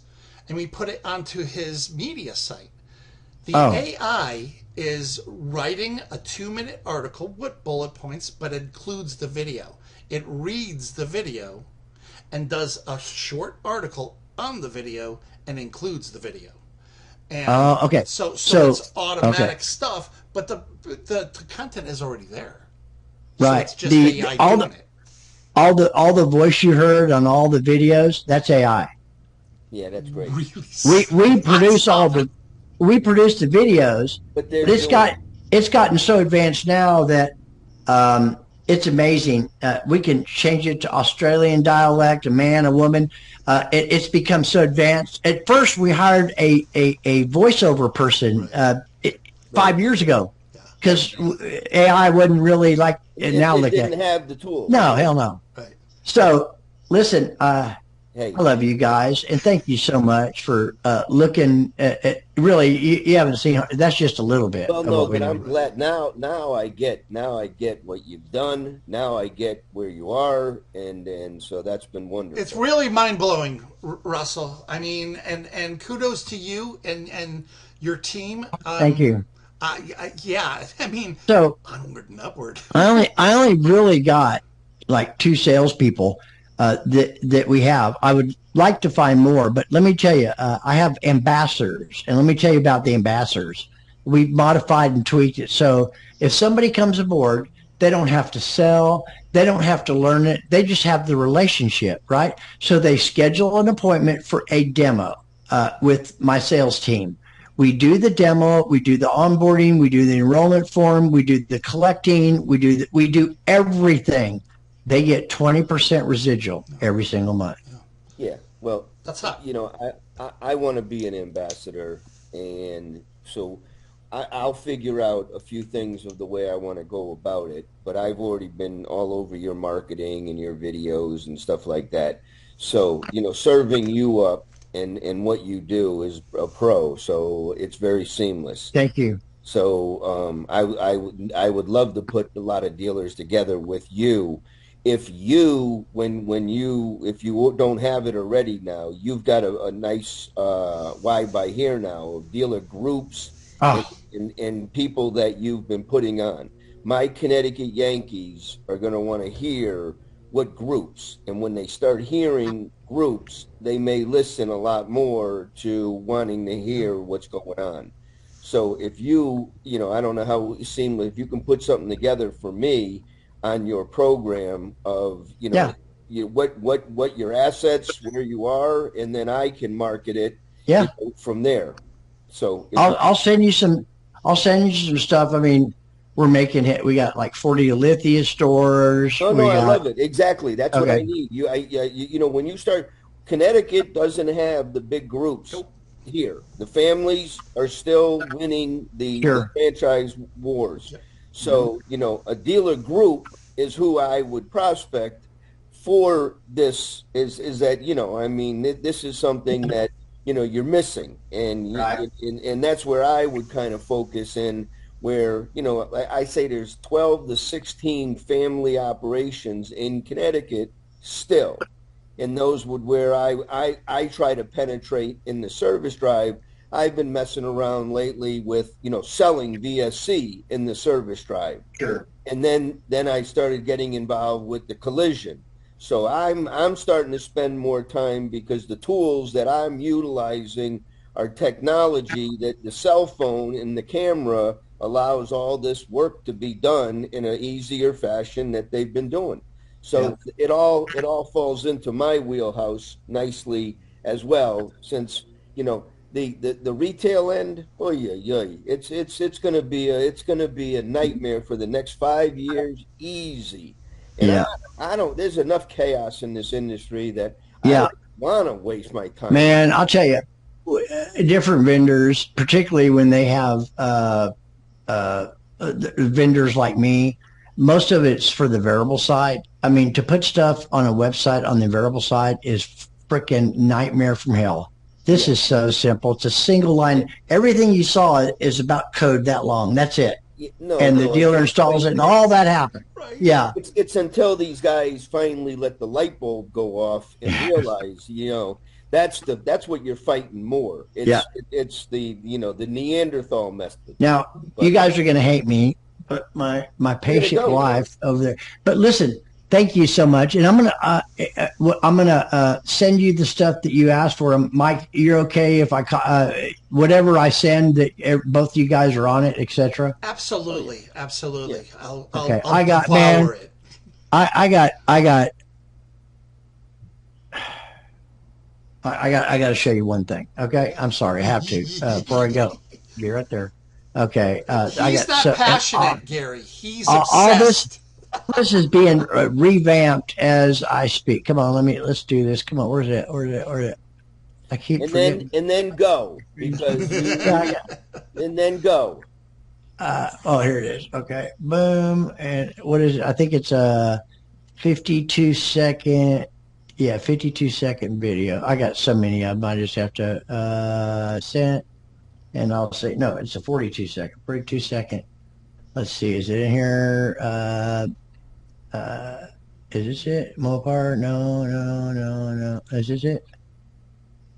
and we put it onto his media site. The AI is writing a 2-minute article with bullet points, but includes the video. It reads the video and does a short article on the video and includes the video. And okay. So it's automatic stuff, but the content is already there. Right. So it's just AI doing it. All the voice you heard on all the videos, that's AI. Yeah, that's great. We produce the videos, but it's gotten so advanced now that it's amazing. We can change it to Australian dialect, a man, a woman. It's become so advanced. At first, we hired a voiceover person 5 years ago because AI wasn't really like now. It didn't have the tools. No, hell no. Right. So listen, Hey, I love you guys, and thank you so much for looking at really, you haven't seen, that's just a little bit well, of no, what we but I'm do. glad now I get what you've done. Now I get where you are, and so that's been It's wonderful. really mind blowing, Russell. I mean, and kudos to you and your team. Thank you. Yeah, I mean, So onward and upward. I only really got like two salespeople that we have. I would like to find more, but let me tell you, I have ambassadors, and let me tell you about the ambassadors. We've modified and tweaked it so if somebody comes aboard, they don't have to sell, they don't have to learn it, they just have the relationship, right? So they schedule an appointment for a demo with my sales team. We do the demo, we do the onboarding, we do the enrollment form, we do the collecting, we do everything. They get 20% residual every single month. Yeah, well, That's hot. I want to be an ambassador, and so I'll figure out a few things of the way I want to go about it. But I've already been all over your marketing and your videos and stuff like that. So, serving you up and what you do is a pro. So it's very seamless. Thank you. So I would love to put a lot of dealers together with you. If you if you don't have it already now, you've got a nice why by here now of dealer groups and, Oh, and people that you've been putting on. My Connecticut Yankees are going to want to hear what groups, and when they start hearing groups, they may listen a lot more to wanting to hear what's going on. So if I don't know how seamless, if you can put something together for me on your program of, yeah, what your assets, where you are, and then I can market it, yeah. from there. So if I'll, you, I'll send you some, I'll send you some stuff. I mean, we're making it, we got like 40 Lithia stores. no, We I got, love it. Exactly. That's what I okay, need. When you start, Connecticut doesn't have the big groups Nope. here. The families are still winning the sure. franchise wars. Yep. So, a dealer group is who I would prospect for this is that, I mean, this is something that, you're missing. And, Right. and that's where I would kind of focus in where, I say there's 12 to 16 family operations in Connecticut still. And those would where I try to penetrate in the service drive. I've been messing around lately with, selling VSC in the service drive. Sure. And then I started getting involved with the collision. So I'm starting to spend more time because the tools that I'm utilizing are technology that the cell phone and the camera allows all this work to be done in an easier fashion that they've been doing. Yeah. So it all falls into my wheelhouse nicely as well, since the retail end. Oh yeah, it's gonna be a nightmare for the next 5 years, easy. And Yeah. I don't. There's enough chaos in this industry that I Yeah. don't want to waste my time. Man, I'll tell you, different vendors, particularly when they have vendors like me, most of it's for the variable side. I mean, to put stuff on a website on the variable side is freaking nightmare from hell. This Yeah. is so simple. It's a single line. Everything you saw is about code that long. That's it. No, And the no, dealer installs it and all that happened. Right. Yeah. it's until these guys finally let the light bulb go off and realize, that's what you're fighting more. Yeah. It's the Neanderthal method. Now, you But guys are going to hate me, but my patient go. wife over there. But listen, thank you so much, and I'm gonna send you the stuff that you asked for. Mike, you're okay if whatever I send that both you guys are on it, etc. Absolutely, absolutely. Okay, I'll I got devour man. it. I got to show you one thing. Okay, I'm sorry, I have to before I go. Be right there. Okay, I He's got that so passionate, Gary. He's all obsessed. this is being revamped as I speak. Come on, let's do this. Come on, where's it? I keep and forgetting. then go because and then go. Oh, here it is. Okay, boom, and what is it? I think it's a 52 second Yeah, 52-second video. I got so many. I might just have to send, and I'll say no. It's a 42-second. 42-second. Let's see. Is it in here? Is this it? Mopar? No. Is this it?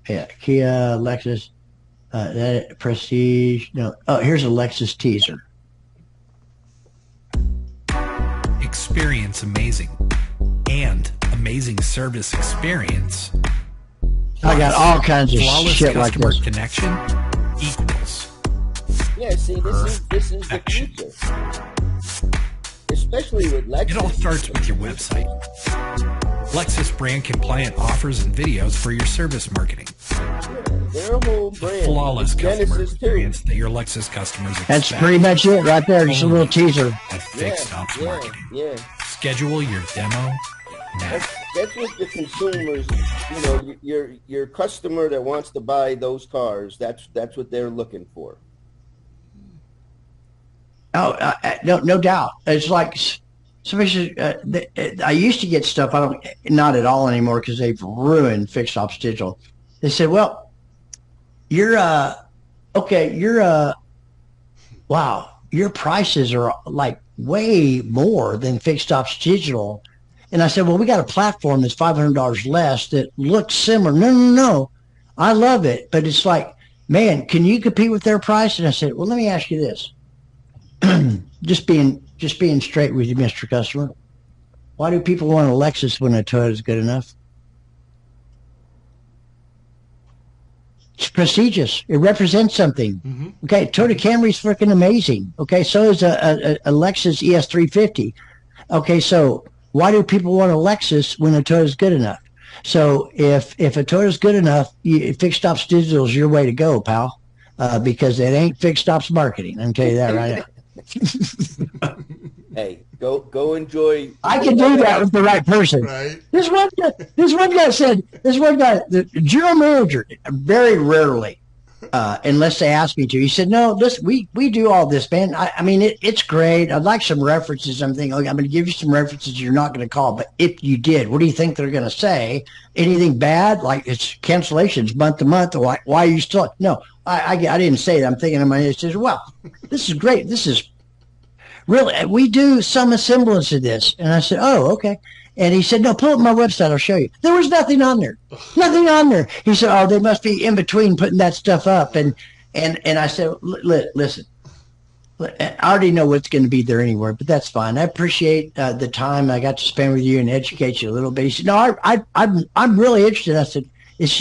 Yeah, Kia, Lexus, that Prestige. No. Oh, here's a Lexus teaser. Experience amazing and amazing service experience. I got all kinds of flawless shit like customer this. connection equals. Yeah, see, this is the future. Especially with Lexus. It all starts with your website. Lexus brand compliant offers and videos for your service marketing. Yeah, their whole brand. Flawless customer Genesis experience that your Lexus customers expect. That's pretty much it right there. Just a little teaser. At Fixed Ops Marketing. Yeah. Schedule your demo now. That's what the consumers, your customer that wants to buy those cars, that's what they're looking for. Oh, no doubt. It's like somebody said, I used to get stuff. Not at all anymore because they've ruined Fixed Ops Digital. They said, well, wow, your prices are like way more than Fixed Ops Digital. And I said, well, we got a platform that's $500 less that looks similar. No. I love it. But it's like, man, can you compete with their price? And I said, well, let me ask you this. just being straight with you, Mr. Customer. Why do people want a Lexus when a Toyota is good enough? It's prestigious. It represents something. Mm-hmm. Okay, Toyota Camry's freaking amazing. Okay, so is a Lexus ES350. Okay, so why do people want a Lexus when a Toyota is good enough? So if a Toyota is good enough, Fixed Ops Digital is your way to go, pal, because it ain't Fixed Ops Marketing. I can tell you that right now. Hey, go enjoy. I can do that with the right person. Right. This one guy said, the general manager, very rarely, unless they ask me to, he said, no, we do all this, man. I mean, it's great. I'd like some references. I'm thinking, okay, I'm going to give you some references you're not going to call, but if you did, what do you think they're going to say? Anything bad? Like it's cancellations month to month, or like, why are you still? No, I didn't say that. I'm thinking in my head, says, well, this is great. This is really, we do some semblance of this. And I said, oh, okay. And he said, no, pull up my website. I'll show you. There was nothing on there. Nothing on there. He said, oh, they must be in between putting that stuff up. And I said, listen, I already know what's going to be there anywhere, but that's fine. I appreciate the time I got to spend with you and educate you a little bit. He said, no, I'm really interested. I said, it's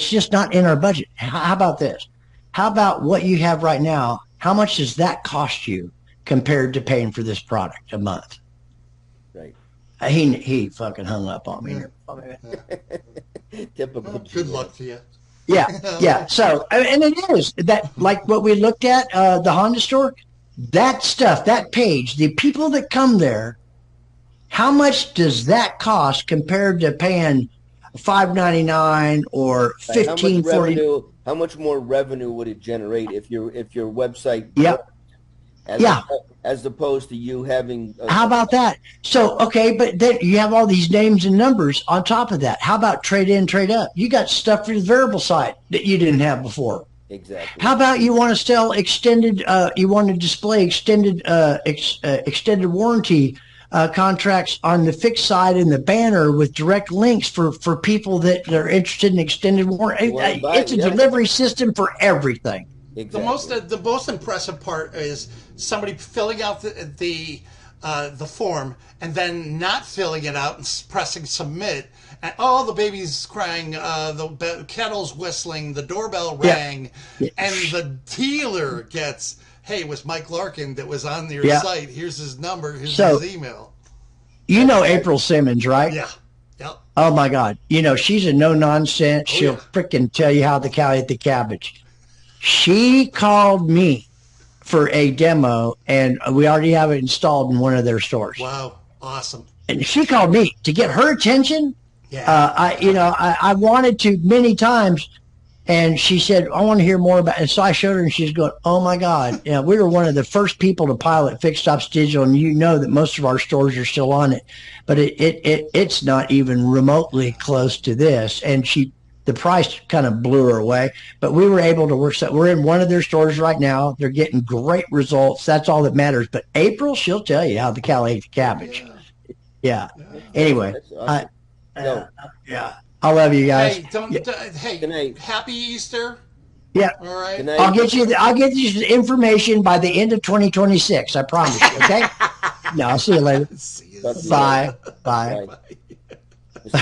just not in our budget. How about this? How about what you have right now? How much does that cost you compared to paying for this product a month? Right. He fucking hung up on me. Typical. Good luck to you. Yeah. So, and it is that, like what we looked at, the Honda store, that stuff, that page, the people that come there, how much does that cost compared to paying $5.99 or $15.40? How much more revenue would it generate if your website? Yep. As opposed to you having. How about that? So, okay, but then you have all these names and numbers on top of that. How about trade in, trade up? You got stuff for the variable side that you didn't have before. Exactly. How about you want to sell extended? You want to display extended warranty contracts on the fixed side in the banner with direct links for people that are interested in extended warranty. It's a delivery system for everything. Exactly. The most impressive part is somebody filling out the form and then not filling it out and pressing submit. And the baby's crying, the kettle's whistling, the doorbell rang, and the dealer gets, hey, it was Mike Larkin that was on your site. Here's his number. Here's his email. You know April Simmons, right? Yeah. Yep. Oh my God. She's a no nonsense. She'll frickin' tell you how the cow ate the cabbage. She called me for a demo, and we already have it installed in one of their stores. Wow, awesome! And she called me to get her attention. Yeah, I wanted to many times, And she said, I want to hear more about it. And so I showed her, and she's going, oh, my God. You know, we were one of the first people to pilot Fixed Ops Digital, and you know that most of our stores are still on it. But it's not even remotely close to this. And the price kind of blew her away. But we were able to work. So we're in one of their stores right now. They're getting great results. That's all that matters. But April, she'll tell you how the cow ate the cabbage. Yeah. Anyway. That's awesome. Yeah. I love you guys. Hey, hey, happy Easter. Yeah. All right. I'll get you the information by the end of 2026. I promise you. Okay. No, I'll see you later. See you Bye. Bye. Bye.